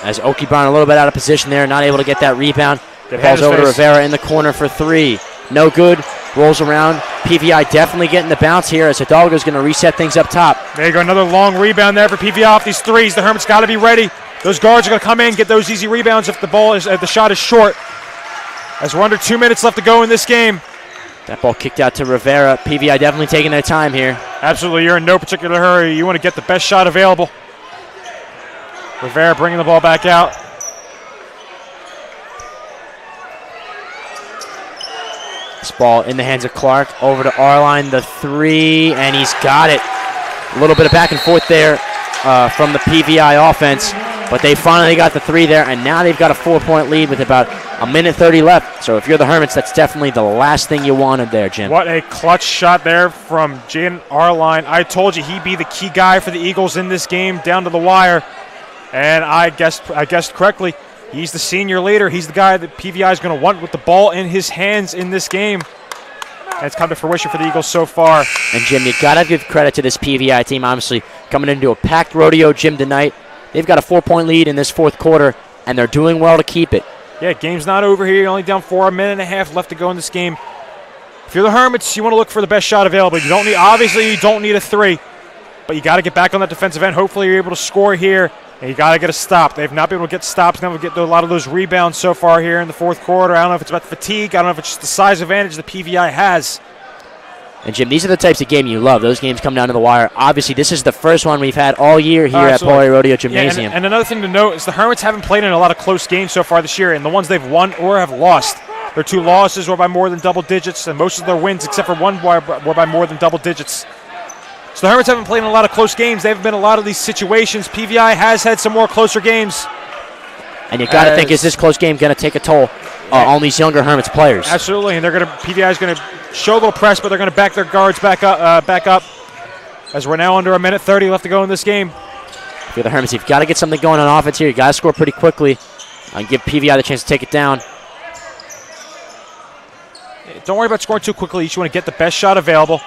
As Oki Byron a little bit out of position there, not able to get that rebound. Ball's over to Rivera in the corner for three. No good. Rolls around. PVI definitely getting the bounce here as Hidalgo's going to reset things up top. There you go. Another long rebound there for PVI off these threes. The Hermits got to be ready. Those guards are going to come in, get those easy rebounds if the shot is short. As we're under 2 minutes left to go in this game. That ball kicked out to Rivera. PVI definitely taking their time here. Absolutely. You're in no particular hurry. You want to get the best shot available. Rivera bringing the ball back out. This ball in the hands of Clark. Over to Arline, the three, and he's got it. A little bit of back and forth there from the PVI offense, but they finally got the three there, and now they've got a 4-point lead with about a minute 30 left. So if you're the Hermits, that's definitely the last thing you wanted there, Jim. What a clutch shot there from Jaden Arline. I told you he'd be the key guy for the Eagles in this game down to the wire, and I guessed correctly. He's the senior leader. He's the guy that PVI is going to want with the ball in his hands in this game. And it's come to fruition for the Eagles so far. And, Jim, you got to give credit to this PVI team, obviously, coming into a packed rodeo gym tonight. They've got a 4-point lead in this fourth quarter, and they're doing well to keep it. Yeah, game's not over here. You're only down 4, a minute and a half left to go in this game. If you're the Hermits, you want to look for the best shot available. Obviously, you don't need a three, but you got to get back on that defensive end. Hopefully, you're able to score here. And you got to get a stop. They've not been able to get stops. Now we get a lot of those rebounds so far here in the fourth quarter. I don't know if it's about fatigue. I don't know if it's just the size advantage the PVI has. And, Jim, these are the types of game you love. Those games come down to the wire. Obviously, this is the first one we've had all year here at Paul A. Rodeo Gymnasium. Yeah, and another thing to note is the Hermits haven't played in a lot of close games so far this year, and the ones they've won or have lost. Their 2 losses were by more than double digits, and most of their wins, except for one, were by more than double digits. So the Hermits haven't played in a lot of close games. They haven't been in a lot of these situations. PVI has had some more closer games. And you got to think, is this close game going to take a toll on these younger Hermits players? Absolutely, and PVI is going to show a little press, but they're going to back their guards back up as we're now under a minute 30 left to go in this game. If you're the Hermits, you've got to get something going on offense here. You got to score pretty quickly and give PVI the chance to take it down. Don't worry about scoring too quickly. You just want to get the best shot available.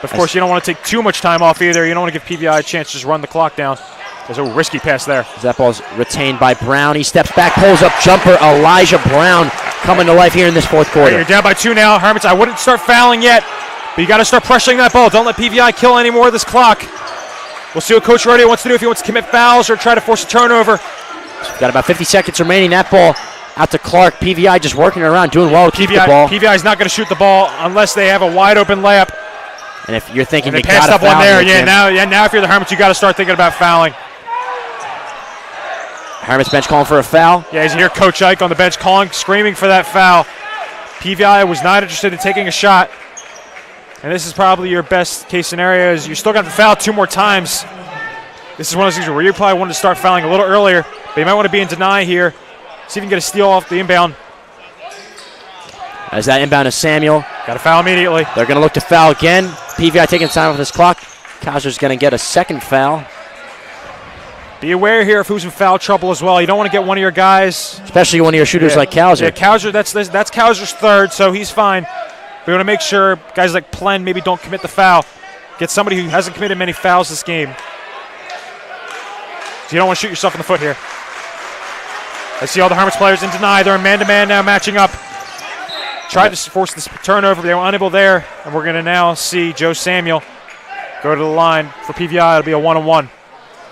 Of course, you don't want to take too much time off either. You don't want to give PVI a chance to just run the clock down. There's a risky pass there. That ball's retained by Brown. He steps back, pulls up jumper. Elijah Brown coming to life here in this fourth quarter. You're down by 2 now. Hermits, I wouldn't start fouling yet, but you got to start pressuring that ball. Don't let PVI kill any more of this clock. We'll see what Coach Rodeo wants to do, if he wants to commit fouls or try to force a turnover. So we've got about 50 seconds remaining. That ball out to Clark. PVI just working around, doing well to keep the ball. PVI is not going to shoot the ball unless they have a wide open layup. And if you're thinking you got to foul one there, now if you're the Hermits, you got to start thinking about fouling. Hermits bench calling for a foul. Yeah, as you hear Coach Ike on the bench screaming for that foul. PVI was not interested in taking a shot. And this is probably your best case scenario, is you still got to foul 2 more times. This is one of those things where you probably wanted to start fouling a little earlier, but you might want to be in deny here. See if you can get a steal off the inbound. As that inbound is Samuel. Got to foul immediately. They're going to look to foul again. PVI taking time off this clock. Kaiser's going to get a second foul. Be aware here of who's in foul trouble as well. You don't want to get one of your guys. Especially one of your shooters like Kaiser. Yeah, Kaiser, that's Kaiser's third, so he's fine. But you want to make sure guys like Plen maybe don't commit the foul. Get somebody who hasn't committed many fouls this game. So you don't want to shoot yourself in the foot here. I see all the Hermits players in deny. They're in man-to-man now, matching up. Tried to force this turnover, but they were unable there. And we're going to now see Joe Samuel go to the line for PVI. It'll be a 1-on-1.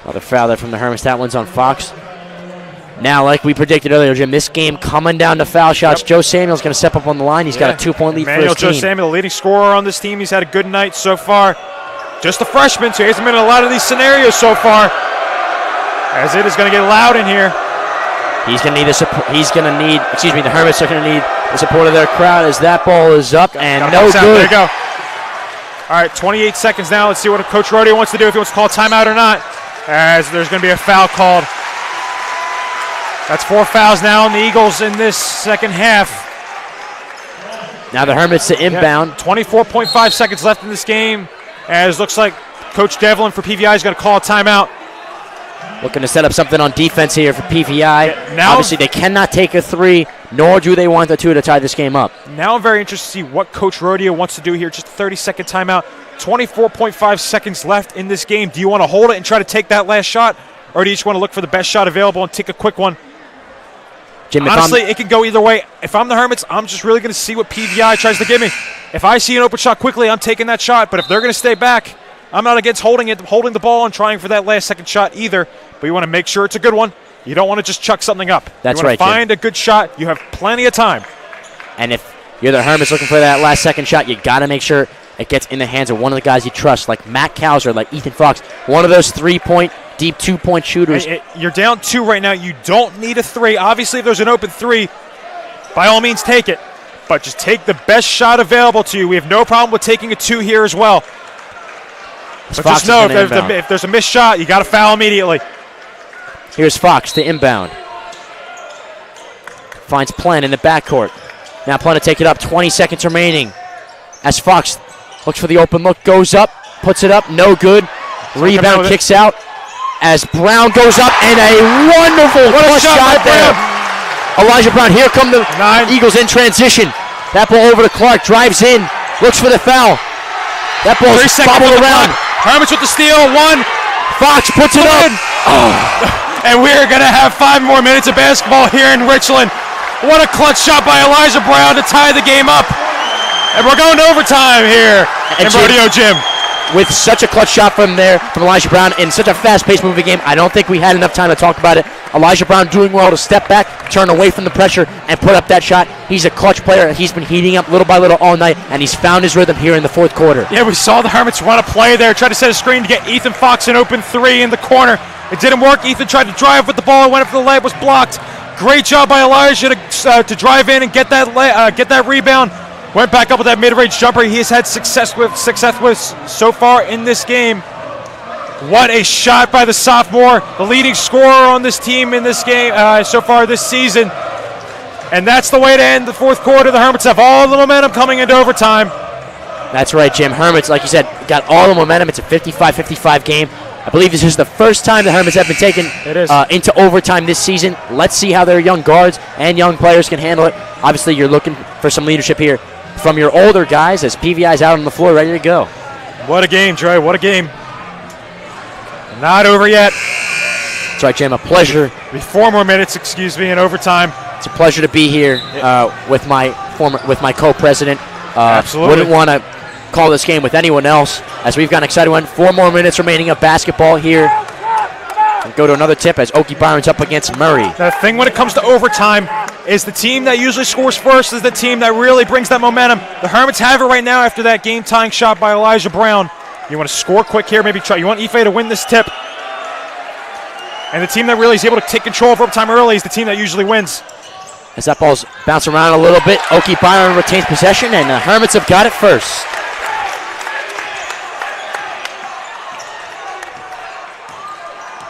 Another foul there from the Hermits. That one's on Fox. Now, like we predicted earlier, Jim, this game coming down to foul shots. Yep. Joe Samuel's going to step up on the line. He's got a 2-point lead for his team. Joe Samuel, the leading scorer on this team. He's had a good night so far. Just a freshman, so he hasn't been in a lot of these scenarios so far. As it is going to get loud in here. He's going to need the support. The Hermits are going to need the support of their crowd as that ball is up and no good. There you go. All right, 28 seconds now. Let's see what Coach Rodeo wants to do, if he wants to call a timeout or not, as there's going to be a foul called. That's 4 fouls now on the Eagles in this second half. Now the Hermits to inbound. 24.5 seconds left in this game, as looks like Coach Devlin for PVI is going to call a timeout. Looking to set up something on defense here for PVI. Now, obviously, they cannot take a 3, nor do they want the 2 to tie this game up. Now I'm very interested to see what Coach Rodeo wants to do here. Just a 30-second timeout. 24.5 seconds left in this game. Do you want to hold it and try to take that last shot, or do you just want to look for the best shot available and take a quick one? Jim, honestly, it could go either way. If I'm the Hermits, I'm just really going to see what PVI tries to give me. If I see an open shot quickly, I'm taking that shot. But if they're going to stay back, I'm not against holding the ball and trying for that last second shot either. But you want to make sure it's a good one. You don't want to just chuck something up. That's right, Jim. Find a good shot. You have plenty of time. And if you're the Hermits looking for that last second shot, you got to make sure it gets in the hands of one of the guys you trust, like Matt Kauser, like Ethan Fox, one of those 3-point, deep 2-point shooters. You're down 2 right now. You don't need a 3. Obviously, if there's an open 3, by all means take it. But just take the best shot available to you. We have no problem with taking a 2 here as well. But just know if there's a missed shot, you got to foul immediately. Here's Fox to inbound. Finds Plen in the backcourt. Now Plen to take it up. 20 seconds remaining. As Fox looks for the open look, goes up, puts it up, no good. Rebound, kicks out. As Brown goes up, and a wonderful shot there. Elijah Brown, here come the Eagles in transition. That ball over to Clark, drives in, looks for the foul. That ball's bobbled around. Hermits with the steal, 1. Fox puts it up. Oh. And we're going to have 5 more minutes of basketball here in Richland. What a clutch shot by Elijah Brown to tie the game up. And we're going to overtime here in Rodeo Gym. With such a clutch shot from Elijah Brown in such a fast-paced moving game, I don't think we had enough time to talk about it. Elijah Brown doing well to step back, turn away from the pressure, and put up that shot. He's a clutch player. He's been heating up little by little all night, and he's found his rhythm here in the fourth quarter. Yeah, we saw the Hermits run a play there, try to set a screen to get Ethan Fox an open 3 in the corner. It didn't work. Ethan tried to drive with the ball, went up for the layup, was blocked. Great job by Elijah to drive in and get that rebound. Went back up with that mid-range jumper he has had success with so far in this game. What a shot by the sophomore, the leading scorer on this team in this game so far this season. And that's the way to end the fourth quarter. The Hermits have all the momentum coming into overtime. That's right, Jim. Hermits, like you said, got all the momentum. It's a 55-55 game. I believe this is the first time the Hermits have been taken into overtime this season. Let's see how their young guards and young players can handle it. Obviously, you're looking for some leadership here from your older guys as PVI's out on the floor ready to go. What a game, Trey. What a game. Not over yet. That's right, Jim. A pleasure. 4 more minutes, in overtime. It's a pleasure to be here with my co-president. Absolutely. Wouldn't want to call this game with anyone else as we've got an exciting one. 4 more minutes remaining of basketball here. We'll go to another tip as Okie Byron's up against Murray. The thing when it comes to overtime is the team that usually scores first is the team that really brings that momentum. The Hermits have it right now after that game-tying shot by Elijah Brown. You want to score quick here, maybe try. You want Ife to win this tip. And the team that really is able to take control of overtime early is the team that usually wins. As that ball's bouncing around a little bit, Okie Byron retains possession, and the Hermits have got it first.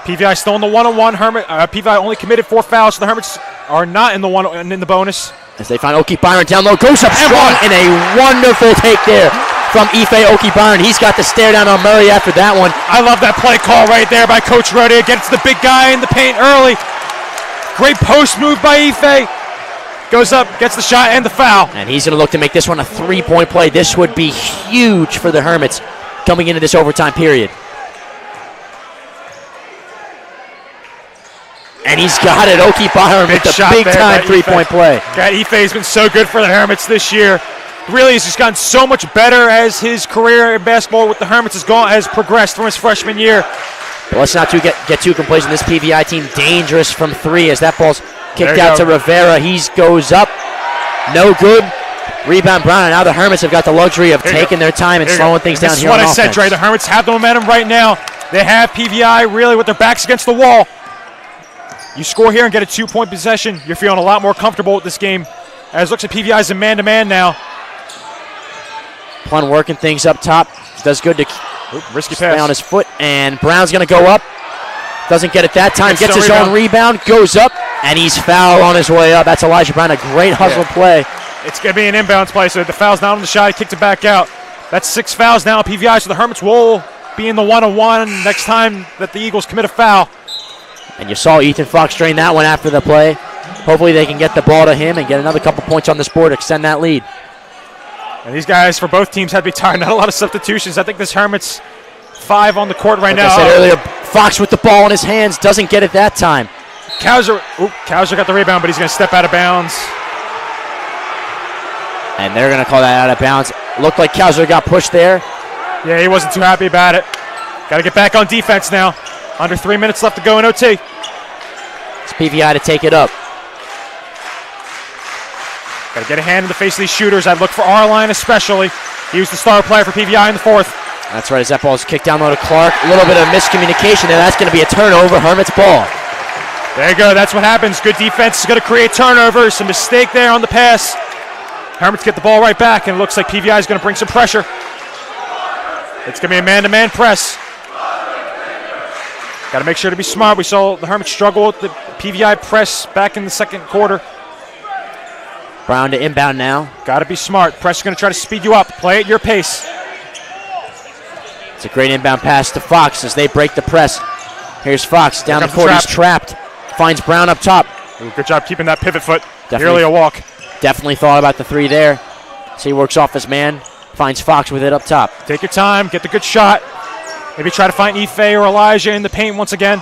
PVI still in the one-on-one. PVI only committed 4 fouls, so the Hermits are not in the bonus. As they find Okie Byron down low, goes up strong, and a wonderful take there from Ife Okie Byron. He's got the stare down on Murray after that one. I love that play call right there by Coach Rodeo. Gets the big guy in the paint early. Great post move by Ife. Goes up, gets the shot and the foul. And he's going to look to make this one a 3-point play. This would be huge for the Hermits coming into this overtime period. And he's got it. Okie Byron with the big-time 3-point play. God, Ife has been so good for the Hermits this year. Really, he's just gotten so much better as his career in basketball with the Hermits has progressed from his freshman year. But let's not get too complacent. This PVI team dangerous from three as that ball's kicked out to Rivera. He goes up. No good. Rebound Brown, and now the Hermits have got the luxury of taking their time and slowing things down here on offense. This is what I said, Dre. The Hermits have the momentum right now. They have PVI really with their backs against the wall. You score here and get a 2-point possession, you're feeling a lot more comfortable with this game. As it looks like PVI is a man-to-man now. Plun working things up top. Does good to risky stay pass on his foot, and Brown's going to go up. Doesn't get it that time. Gets his own rebound, goes up, and he's fouled on his way up. That's Elijah Brown, a great hustle play. It's going to be an inbounds play, so the foul's not on the shot. He kicked it back out. That's 6 fouls now at PVI, so the Hermits will be in the 1-on-1 next time that the Eagles commit a foul. And you saw Ethan Fox drain that one after the play. Hopefully they can get the ball to him and get another couple points on this board to extend that lead. And these guys for both teams had to be tired. Not a lot of substitutions. I think this Hermits 5 on the court right now. Like I said earlier, Fox with the ball in his hands doesn't get it that time. Kauser got the rebound, but he's going to step out of bounds. And they're going to call that out of bounds. Looked like Kauser got pushed there. Yeah, he wasn't too happy about it. Got to get back on defense now. Under 3 minutes left to go in OT. It's PVI to take it up. Got to get a hand in the face of these shooters. I'd look for Arline especially. He was the star player for PVI in the fourth. That's right, as that ball is kicked down low to Clark. A little bit of miscommunication there. That's going to be a turnover. Hermits ball. There you go. That's what happens. Good defense is going to create turnovers. A mistake there on the pass. Hermits get the ball right back, and it looks like PVI is going to bring some pressure. It's going to be a man-to-man press. Got to make sure to be smart. We saw the Hermits struggle with the PVI press back in the second quarter. Brown to inbound now. Got to be smart. Press is going to try to speed you up. Play at your pace. It's a great inbound pass to Fox as they break the press. Here's Fox down the court. He's trapped. Finds Brown up top. Ooh, good job keeping that pivot foot. Nearly a walk. Definitely thought about the three there. So he works off his man. Finds Fox with it up top. Take your time. Get the good shot. Maybe try to find Ife or Elijah in the paint once again.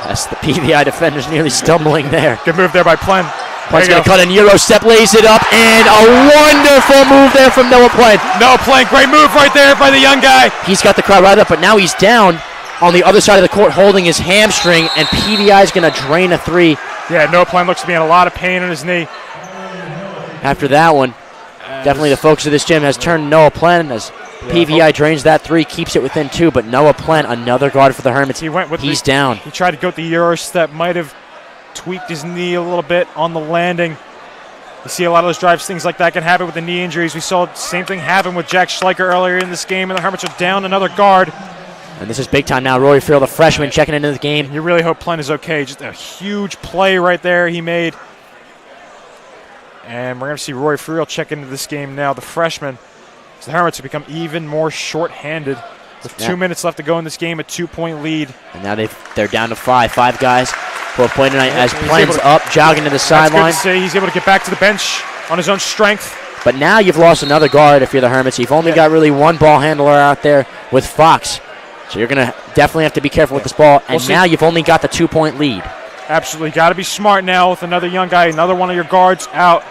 That's the PVI defenders nearly stumbling there. Good move there by Plen. Plen's going to cut in Euro step, lays it up, and a wonderful move there from Noah Plen. Noah Plen, great move right there by the young guy. He's got the crowd right up, but now he's down on the other side of the court holding his hamstring, and PVI is going to drain a three. Yeah, Noah Plen looks to be in a lot of pain on his knee. After that one, definitely the focus of this gym has turned Noah Plen as PVI drains that three, keeps it within two, but Noah Plen, another guard for the Hermits, he's down. He tried to go with the Euro step, might have tweaked his knee a little bit on the landing. You see a lot of those drives, things like that can happen with the knee injuries. We saw the same thing happen with Jack Schleicher earlier in this game, and the Hermits are down another guard. And this is big time now. Rory Friel, the freshman, checking into the game. You really hope Plen is okay. Just a huge play right there he made. And we're going to see Rory Friel check into this game now, the freshman. So the Hermits have become even more short-handed. With 2 minutes left to go in this game, a 2-point lead. And now they're down to five. Five guys both playing tonight as Plen's up, jogging to the sideline. That's good to see. He's able to get back to the bench on his own strength. But now you've lost another guard if you're the Hermits. You've only got really one ball handler out there with Fox. So you're going to definitely have to be careful with this ball. And now you've only got the 2-point lead. Absolutely. Got to be smart now with another young guy, another one of your guards out.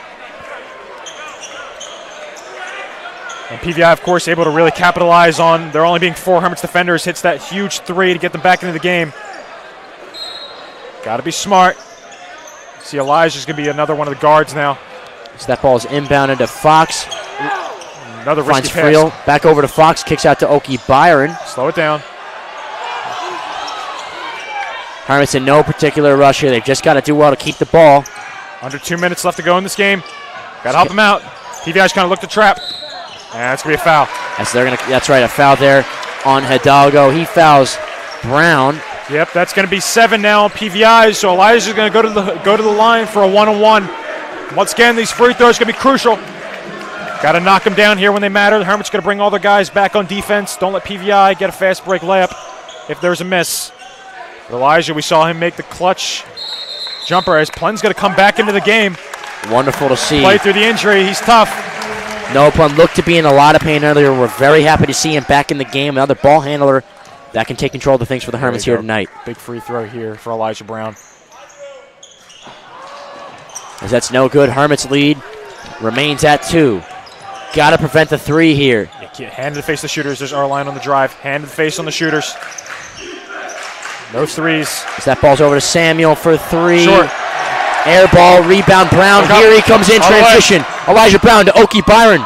And PVI, of course, able to really capitalize on there only being 4 Hermits defenders. Hits that huge three to get them back into the game. Got to be smart. See, Elijah's going to be another one of the guards now. So that ball is inbounded to Fox. Another risky pass. Friel, back over to Fox, kicks out to Oki Byron. Slow it down. Hermits in no particular rush here. They've just got to do well to keep the ball. Under 2 minutes left to go in this game. Got to help them out. PVI's kind of looked to trap. And that's going to be a foul. That's right, a foul there on Hidalgo. He fouls Brown. Yep, that's going to be 7 now on PVI. So Elijah's going to go to the line for a 1-on-1. Once again, these free throws are going to be crucial. Got to knock them down here when they matter. The Hermits going to bring all their guys back on defense. Don't let PVI get a fast break layup if there's a miss. But Elijah, we saw him make the clutch jumper as Plen's going to come back into the game. Wonderful to see. Play through the injury. He's tough. No, Plen looked to be in a lot of pain earlier. We're very happy to see him back in the game. Another ball handler that can take control of the things for the Hermits here tonight. Big free throw here for Elijah Brown. As that's no good. Hermits lead remains at 2. Got to prevent the three here. Hand to the face of the shooters. There's Arline on the drive. Hand to the face on the shooters. No threes. As that ball's over to Samuel for three. Short. Air ball, rebound, Brown. Here he comes in transition. Elijah Brown to Okie Byron.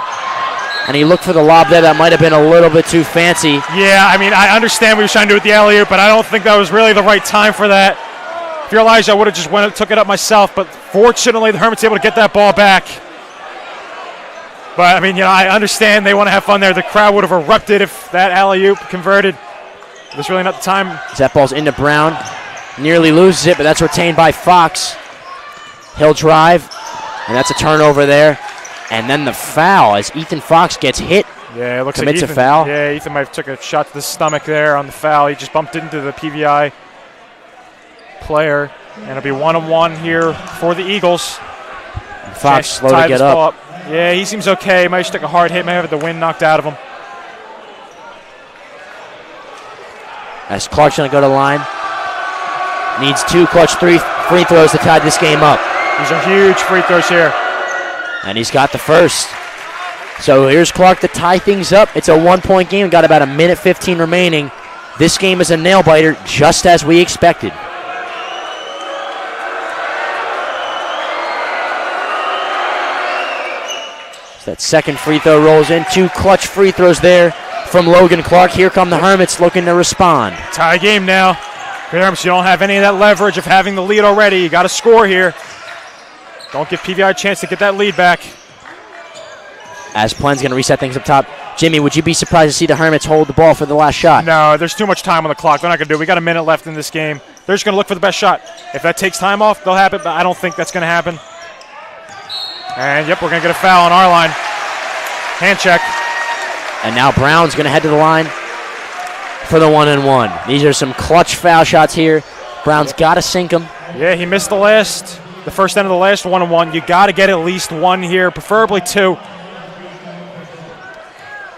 And he looked for the lob there. That might have been a little bit too fancy. Yeah, I mean, I understand what he was trying to do with the alley-oop, but I don't think that was really the right time for that. If you're Elijah, I would have just went and took it up myself, but fortunately the Hermits able to get that ball back. But, I mean, I understand they want to have fun there. The crowd would have erupted if that alley-oop converted. It was really not the time. That ball's into Brown. Nearly loses it, but that's retained by Fox. He'll drive, and that's a turnover there. And then the foul as Ethan Fox gets hit. Yeah, it looks commits like a foul. Yeah, Ethan might have took a shot to the stomach there on the foul. He just bumped into the PVI player. And it'll be 1-on-1 here for the Eagles. And Fox slow to get up. Yeah, he seems okay. Might just took a hard hit. Might have the wind knocked out of him. As Clark's going to go to the line. Needs 2 clutch free throws to tie this game up. These are huge free throws here. And he's got the first. So here's Clark to tie things up. It's a 1-point game. Got about 1:15 remaining. This game is a nail-biter, just as we expected. So that second free throw rolls in. 2 clutch free throws there from Logan Clark. Here come the Hermits looking to respond. Tie game now. Hermits, you don't have any of that leverage of having the lead already. You got to score here. Don't give PVI a chance to get that lead back. As Plen's going to reset things up top. Jimmy, would you be surprised to see the Hermits hold the ball for the last shot? No, there's too much time on the clock. They're not going to do it. We got a minute left in this game. They're just going to look for the best shot. If that takes time off, they'll have it, but I don't think that's going to happen. And, yep, we're going to get a foul on our line. Hand check. And now Brown's going to head to the line for the 1-and-1. These are some clutch foul shots here. Brown's got to sink them. Yeah, he missed the first end of the last 1-on-1. You got to get at least 1 here, preferably 2.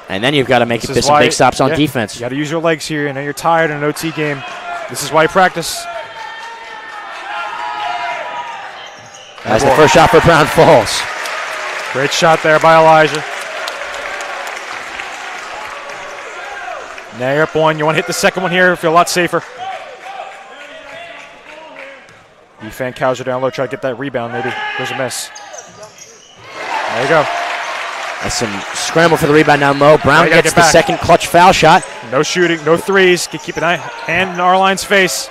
And then you've got to make some big stops on defense. You got to use your legs here. I know you're tired in an OT game. This is why you practice. As the first shot for Brown falls. Great shot there by Elijah. Now you're up 1. You want to hit the second one here, feel a lot safer. You fan Cowser down low, try to get that rebound maybe. There's a miss. There you go. That's some scramble for the rebound down low. Brown gets the second clutch foul shot. No shooting, no threes. Keep an hand in our line's face.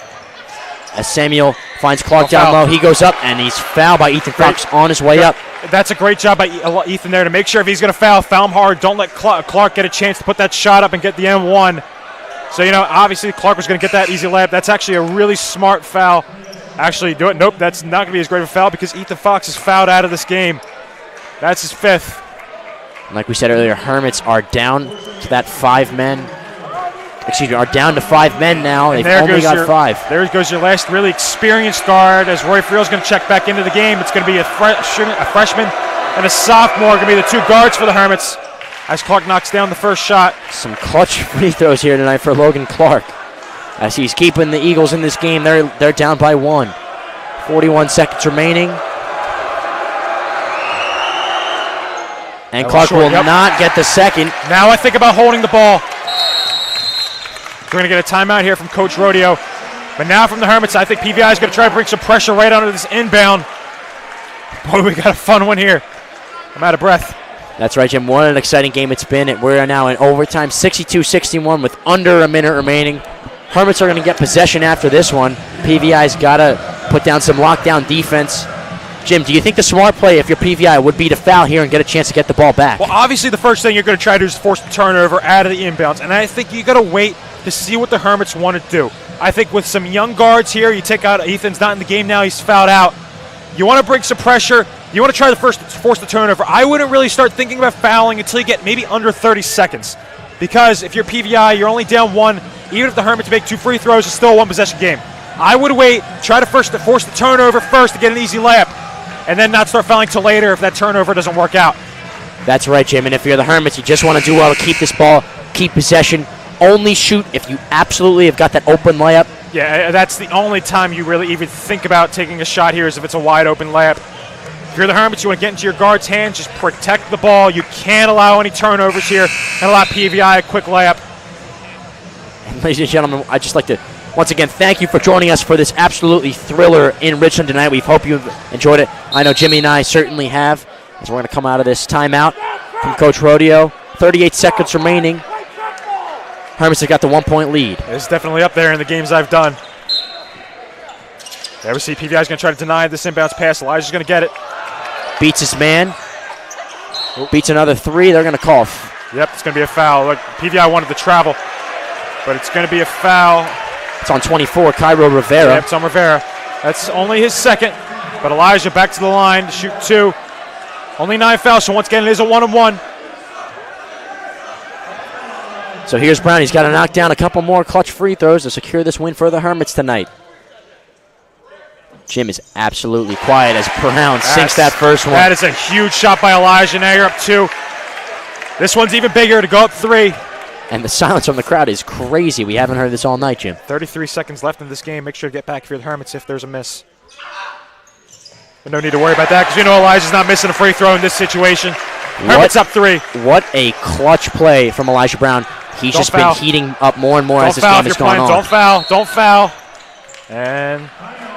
As Samuel finds Clark down low, he goes up, and he's fouled by Ethan Fox on his way up. That's a great job by Ethan there to make sure if he's going to foul him hard. Don't let Clark get a chance to put that shot up and get the M1. So, obviously Clark was going to get that easy layup. That's actually a really smart foul. Actually, do it. Nope, that's not going to be as great of a foul because Ethan Fox is fouled out of this game. That's his 5th. Like we said earlier, Hermits are down to that 5 men. Are down to 5 men now. They've only got 5. There goes your last really experienced guard as Roy Friel's going to check back into the game. It's going to be a freshman and a sophomore going to be the 2 guards for the Hermits as Clark knocks down the first shot. Some clutch free throws here tonight for Logan Clark. As he's keeping the Eagles in this game, they're down by 1. 41 seconds remaining. And Clark will not get the second. Now I think about holding the ball. We're going to get a timeout here from Coach Rodeo. But now from the Hermits, I think PVI is going to try to bring some pressure right under this inbound. Boy, we got a fun one here. I'm out of breath. That's right, Jim. What an exciting game it's been. We're now in overtime, 62-61 with under a minute remaining. Hermits are going to get possession after this one. PVI's got to put down some lockdown defense. Jim, do you think the smart play if you're PVI would be to foul here and get a chance to get the ball back? Well, obviously the first thing you're going to try to do is force the turnover out of the inbounds, and I think you got to wait to see what the Hermits want to do. I think with some young guards here, you take out Ethan's not in the game now, he's fouled out. You want to bring some pressure. You want to try to force the turnover. I wouldn't really start thinking about fouling until you get maybe under 30 seconds. Because if you're PVI, you're only down 1. Even if the Hermits make 2 free throws, it's still a 1-possession game. I would wait, try to force the turnover first to get an easy layup, and then not start fouling till later if that turnover doesn't work out. That's right, Jim. And if you're the Hermits, you just want to do well to keep this ball, keep possession. Only shoot if you absolutely have got that open layup. Yeah, that's the only time you really even think about taking a shot here is if it's a wide open layup. If you're the Hermits, you want to get into your guard's hands, just protect the ball. You can't allow any turnovers here and allow PVI a quick layup. And ladies and gentlemen, I'd just like to Once again, thank you for joining us for this absolutely thriller in Richland tonight. We hope you've enjoyed it. I know Jimmy and I certainly have, as we're going to come out of this timeout from Coach Rodeo. 38 seconds remaining. Hermits have got the 1-point lead. It's definitely up there in the games I've done. There we see PVI is going to try to deny this inbounds pass. Elijah's going to get it. Beats his man. Beats another three. They're going to call. Yep, it's going to be a foul. Look, PVI wanted to travel, but it's going to be a foul. It's on 24, Cairo Rivera. Yep, it's on Rivera. That's only his second, but Elijah back to the line to shoot 2. Only 9 fouls, so once again, it is a 1-on-1. So here's Brown. He's got to knock down a couple more clutch free throws to secure this win for the Hermits tonight. Jim is absolutely quiet as Brown sinks that first one. That is a huge shot by Elijah. Now you're up 2. This one's even bigger to go up 3. And the silence from the crowd is crazy. We haven't heard this all night, Jim. 33 seconds left in this game. Make sure to get back if you're the Hermits if there's a miss. But no need to worry about that because you know Elijah's not missing a free throw in this situation. Hermits up 3. What a clutch play from Elijah Brown. He's just been heating up more and more as this game has gone on. Don't foul. Don't foul. And,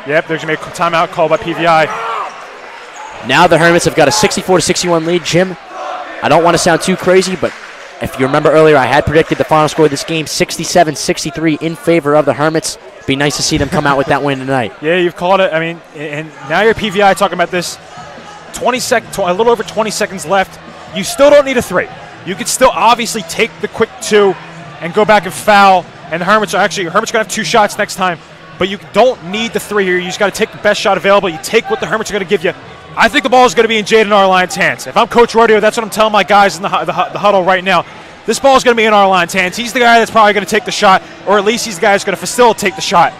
yep, there's going to be a timeout called by PVI. Now the Hermits have got a 64-61 lead. Jim, I don't want to sound too crazy, but if you remember earlier, I had predicted the final score of this game, 67-63 in favor of the Hermits. It'd be nice to see them come out with that win tonight. Yeah, you've called it. I mean, and now you're PVI talking about this. A little over 20 seconds left. You still don't need a 3. You could still obviously take the quick 2 and go back and foul. And the Hermits are going to have 2 shots next time. But you don't need the 3 here. You just got to take the best shot available. You take what the Hermits are going to give you. I think the ball is going to be in Jaden Arline's hands. If I'm Coach Rodeo, that's what I'm telling my guys in the huddle right now. This ball is going to be in Arline's hands. He's the guy that's probably going to take the shot, or at least he's the guy that's going to facilitate the shot.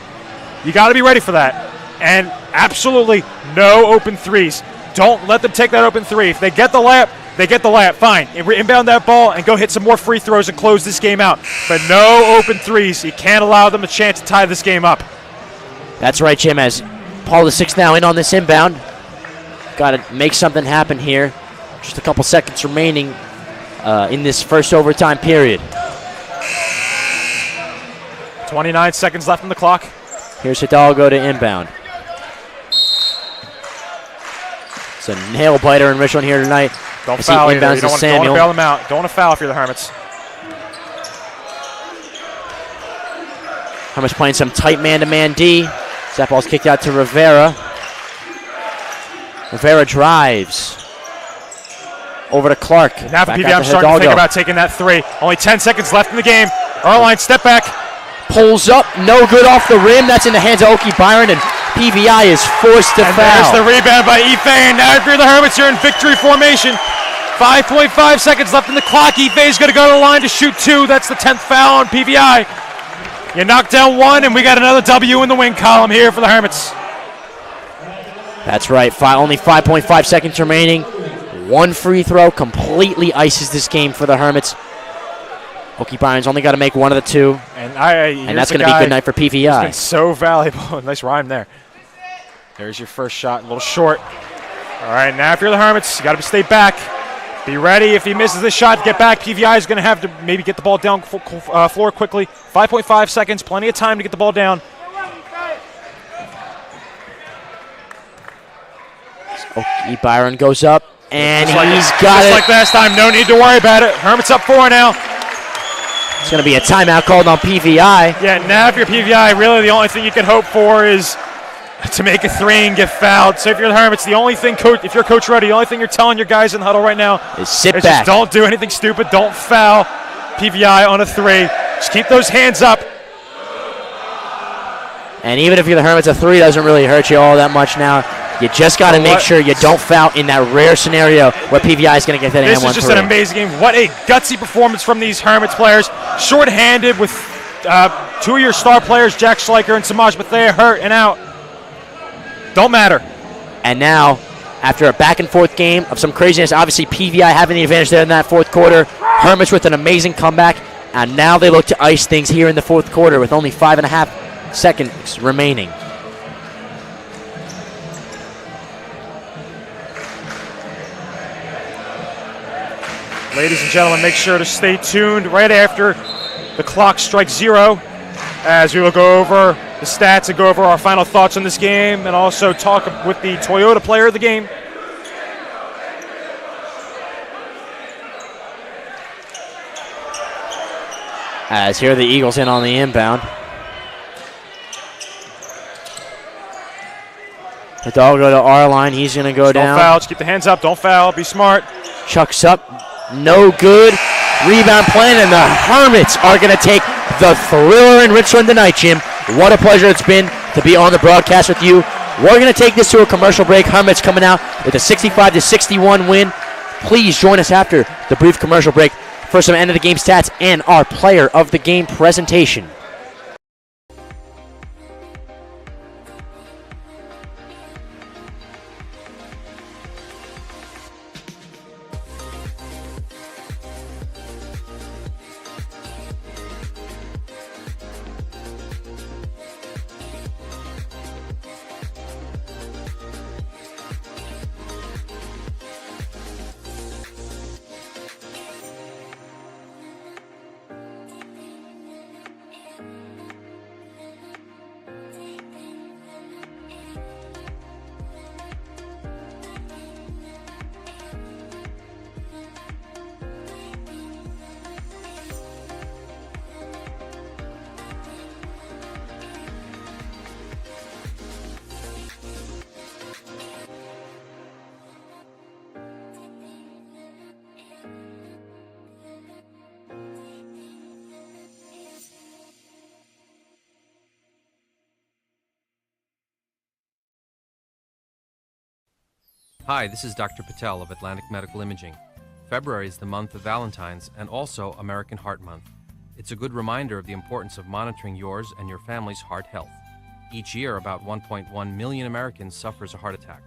You got to be ready for that. And absolutely no open 3s. Don't let them take that open 3. If they get the layup, they get the layup. Fine. Inbound that ball and go hit some more free throws and close this game out. But no open 3s. You can't allow them a chance to tie this game up. That's right, Jim. As Paul VI now in on this inbound. Got to make something happen here. Just a couple seconds remaining in this first overtime period. 29 seconds left on the clock. Here's Hidalgo to inbound. It's a nail biter in Richland here tonight. Don't foul either. Inbounds to Samuel. Don't want to bail them out. Don't want to foul if you're the Hermits. Hermits playing some tight man-to-man D. That ball's kicked out to Rivera. Rivera drives. Over to Clark. And now for PVI, I'm starting to think about taking that 3. Only 10 seconds left in the game. Arline, step back. Pulls up, no good off the rim. That's in the hands of Oki Byron, and PVI is forced to foul. There's the rebound by Ife, and now if you're the Hermits, you're in victory formation. 5.5 seconds left in the clock. Ife is going to go to the line to shoot 2. That's the 10th foul on PVI. You knocked down 1, and we got another W in the win column here for the Hermits. That's right. Only 5.5 seconds remaining. 1 free throw completely ices this game for the Hermits. Oki Byron's only got to make 1 of the 2. And that's going to be a good night for PVI. It's been so valuable. Nice rhyme there. There's your first shot. A little short. All right, now if you're the Hermits, you got to stay back. Be ready if he misses this shot, get back. PVI is going to have to maybe get the ball down floor quickly. 5.5 seconds, plenty of time to get the ball down. Oki Byron goes up, and he's got just it. Just like last time, no need to worry about it. Hermits up 4 now. It's going to be a timeout called on PVI. Yeah, now if you're PVI, really the only thing you can hope for is to make a 3 and get fouled. So if you're the Hermits, the only thing, if you're Coach Ruddy, the only thing you're telling your guys in the huddle right now is sit back. Just don't do anything stupid. Don't foul PVI on a 3. Just keep those hands up. And even if you're the Hermits, a 3 doesn't really hurt you all that much now. You just got to make sure you don't foul in that rare scenario where PVI is going to get that and 1 This is just an amazing game. What a gutsy performance from these Hermits players. Short-handed with 2 of your star players, Jack Schleicher and Samaj Bethea, hurt and out. Don't matter. And now, after a back-and-forth game of some craziness, obviously PVI having the advantage there in that fourth quarter. Hermits with an amazing comeback. And now they look to ice things here in the fourth quarter with only 5.5 seconds remaining. Ladies and gentlemen, make sure to stay tuned right after the clock strikes 0. as we will go over the stats and go over our final thoughts on this game and also talk with the Toyota player of the game. As here are the Eagles in on the inbound. The dog go to our line. He's going to go down. Don't foul. Just keep the hands up. Don't foul. Be smart. Chucks up. No good. Rebound plan, and the Hermits are going to take the thriller in Richland tonight, Jim. What a pleasure it's been to be on the broadcast with you. We're going to take this to a commercial break. Hermits coming out with a 65-61 win. Please join us after the brief commercial break for some end-of-the-game stats and our player of the game presentation. Hi, this is Dr. Patel of Atlantic Medical Imaging. February is the month of Valentine's and also American Heart Month. It's a good reminder of the importance of monitoring yours and your family's heart health. Each year, about 1.1 million Americans suffers a heart attack.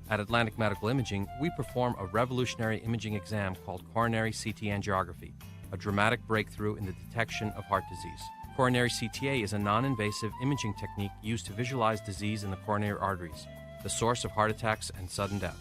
At Atlantic Medical Imaging, we perform a revolutionary imaging exam called coronary CT angiography, a dramatic breakthrough in the detection of heart disease. Coronary CTA is a non-invasive imaging technique used to visualize disease in the coronary arteries, the source of heart attacks and sudden death.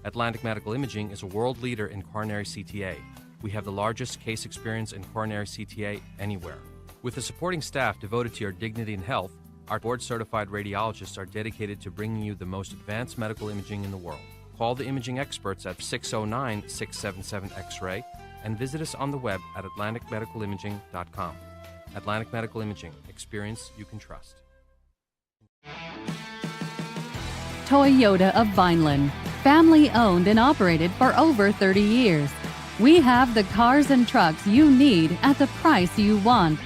Atlantic Medical Imaging is a world leader in coronary CTA. We have the largest case experience in coronary CTA anywhere. With a supporting staff devoted to your dignity and health, our board-certified radiologists are dedicated to bringing you the most advanced medical imaging in the world. Call the imaging experts at 609-677-X-ray and visit us on the web at atlanticmedicalimaging.com. Atlantic Medical Imaging. Experience you can trust. Toyota of Vineland, family owned and operated for over 30 years. We have the cars and trucks you need at the price you want.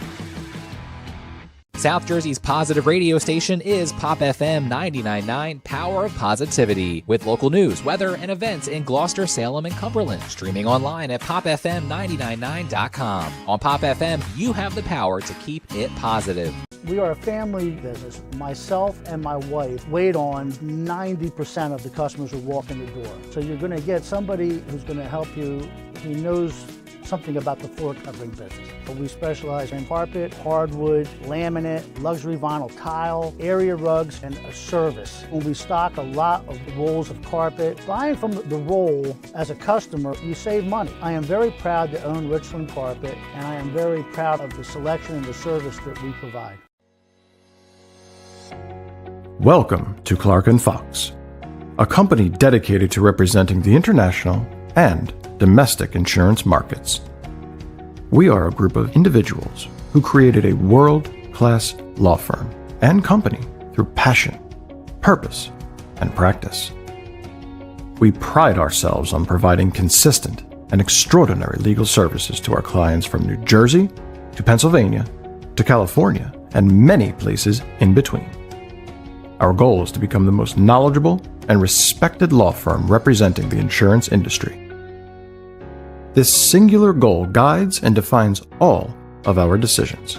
South Jersey's positive radio station is Pop FM 99.9, Power of Positivity, with local news, weather, and events in Gloucester, Salem, and Cumberland. Streaming online at popfm999.com. On Pop FM, you have the power to keep it positive. We are a family business. Myself and my wife wait on 90% of the customers who walk in the door. So you're going to get somebody who's going to help you. He knows something about the floor covering business. But we specialize in carpet, hardwood, laminate, luxury vinyl tile, area rugs, and a service. When we stock a lot of rolls of carpet, buying from the roll as a customer, you save money. I am very proud to own Richland Carpet, and I am very proud of the selection and the service that we provide. Welcome to Clark & Fox, a company dedicated to representing the international and domestic insurance markets. We are a group of individuals who created a world-class law firm and company through passion, purpose, and practice. We pride ourselves on providing consistent and extraordinary legal services to our clients from New Jersey to Pennsylvania to California and many places in between. Our goal is to become the most knowledgeable and respected law firm representing the insurance industry. This singular goal guides and defines all of our decisions.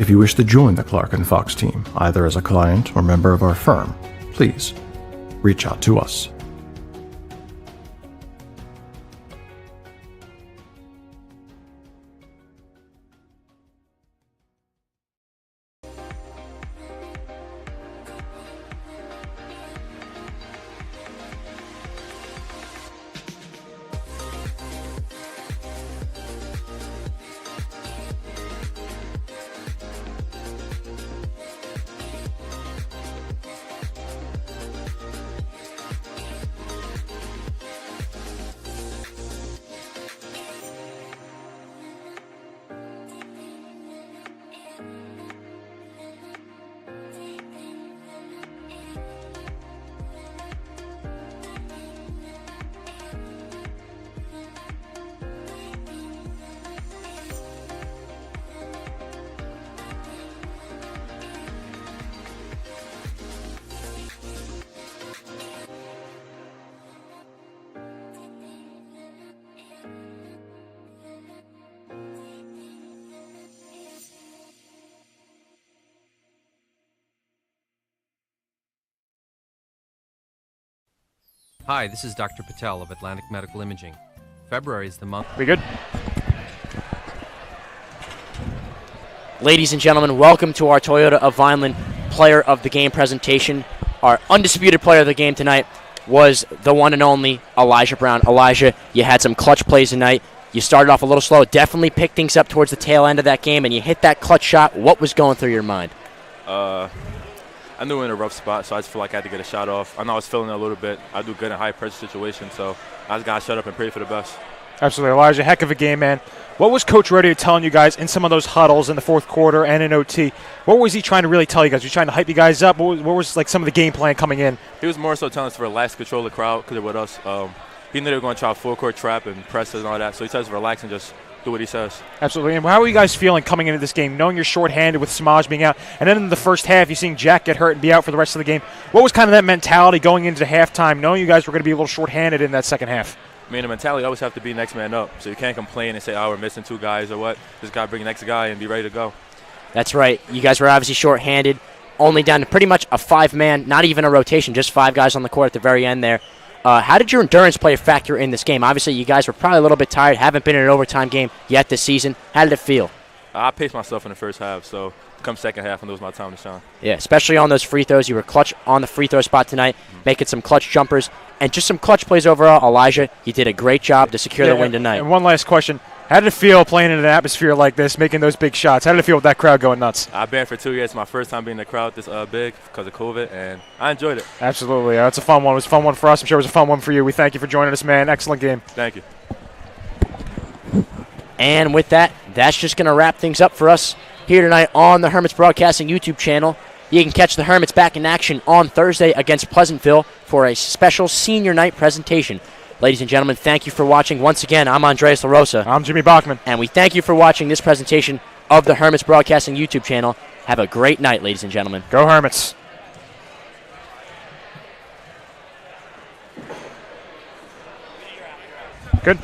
If you wish to join the Clark & Fox team, either as a client or member of our firm, please reach out to us. Hi, this is Dr. Patel of Atlantic Medical Imaging. February is the month. We good? Ladies and gentlemen, welcome to our Toyota of Vineland Player of the Game presentation. Our undisputed player of the game tonight was the one and only Elijah Brown. Elijah, you had some clutch plays tonight. You started off a little slow, definitely picked things up towards the tail end of that game, and you hit that clutch shot. What was going through your mind? I knew we were in a rough spot, so I just feel like I had to get a shot off. I know I was feeling it a little bit. I do good in high-pressure situations, so I just got to shut up and pray for the best. Absolutely, Elijah. Heck of a game, man. What was Coach Radio telling you guys in some of those huddles in the fourth quarter and in OT? What was he trying to really tell you guys? Was he trying to hype you guys up? What was like some of the game plan coming in? He was more so telling us to relax, control the crowd because they're with us. He knew they were going to try a full-court trap and press us and all that, so he tells us to relax and just do what he says. Absolutely. And how are you guys feeling coming into this game, knowing you're shorthanded with Samaj being out, and then in the first half, you're seeing Jack get hurt and be out for the rest of the game? What was kind of that mentality going into halftime, knowing you guys were going to be a little shorthanded in that second half? I mean, the mentality always have to be next man up, so you can't complain and say, oh, we're missing two guys or what. Just got to bring the next guy and be ready to go. That's right. You guys were obviously shorthanded, only down to pretty much a five-man, not even a rotation, just five guys on the court at the very end there. How did your endurance play a factor in this game? Obviously, you guys were probably a little bit tired, haven't been in an overtime game yet this season. How did it feel? I paced myself in the first half, so come second half, and it was my time to shine. Yeah, especially on those free throws. You were clutch on the free throw spot tonight, making some clutch jumpers, and just some clutch plays overall. Elijah, you did a great job to secure the win tonight. And one last question. How did it feel playing in an atmosphere like this, making those big shots? How did it feel with that crowd going nuts? I've been for 2 years. It's my first time being in the crowd this big because of COVID, and I enjoyed it. Absolutely. It's a fun one. It was a fun one for us. I'm sure it was a fun one for you. We thank you for joining us, man. Excellent game. Thank you. And with that, that's just going to wrap things up for us here tonight on the Hermits Broadcasting YouTube channel. You can catch the Hermits back in action on Thursday against Pleasantville for a special senior night presentation. Ladies and gentlemen, thank you for watching. Once again, I'm Andreas LaRosa. I'm Jimmy Bachman. And we thank you for watching this presentation of the Hermits Broadcasting YouTube channel. Have a great night, ladies and gentlemen. Go Hermits. Good.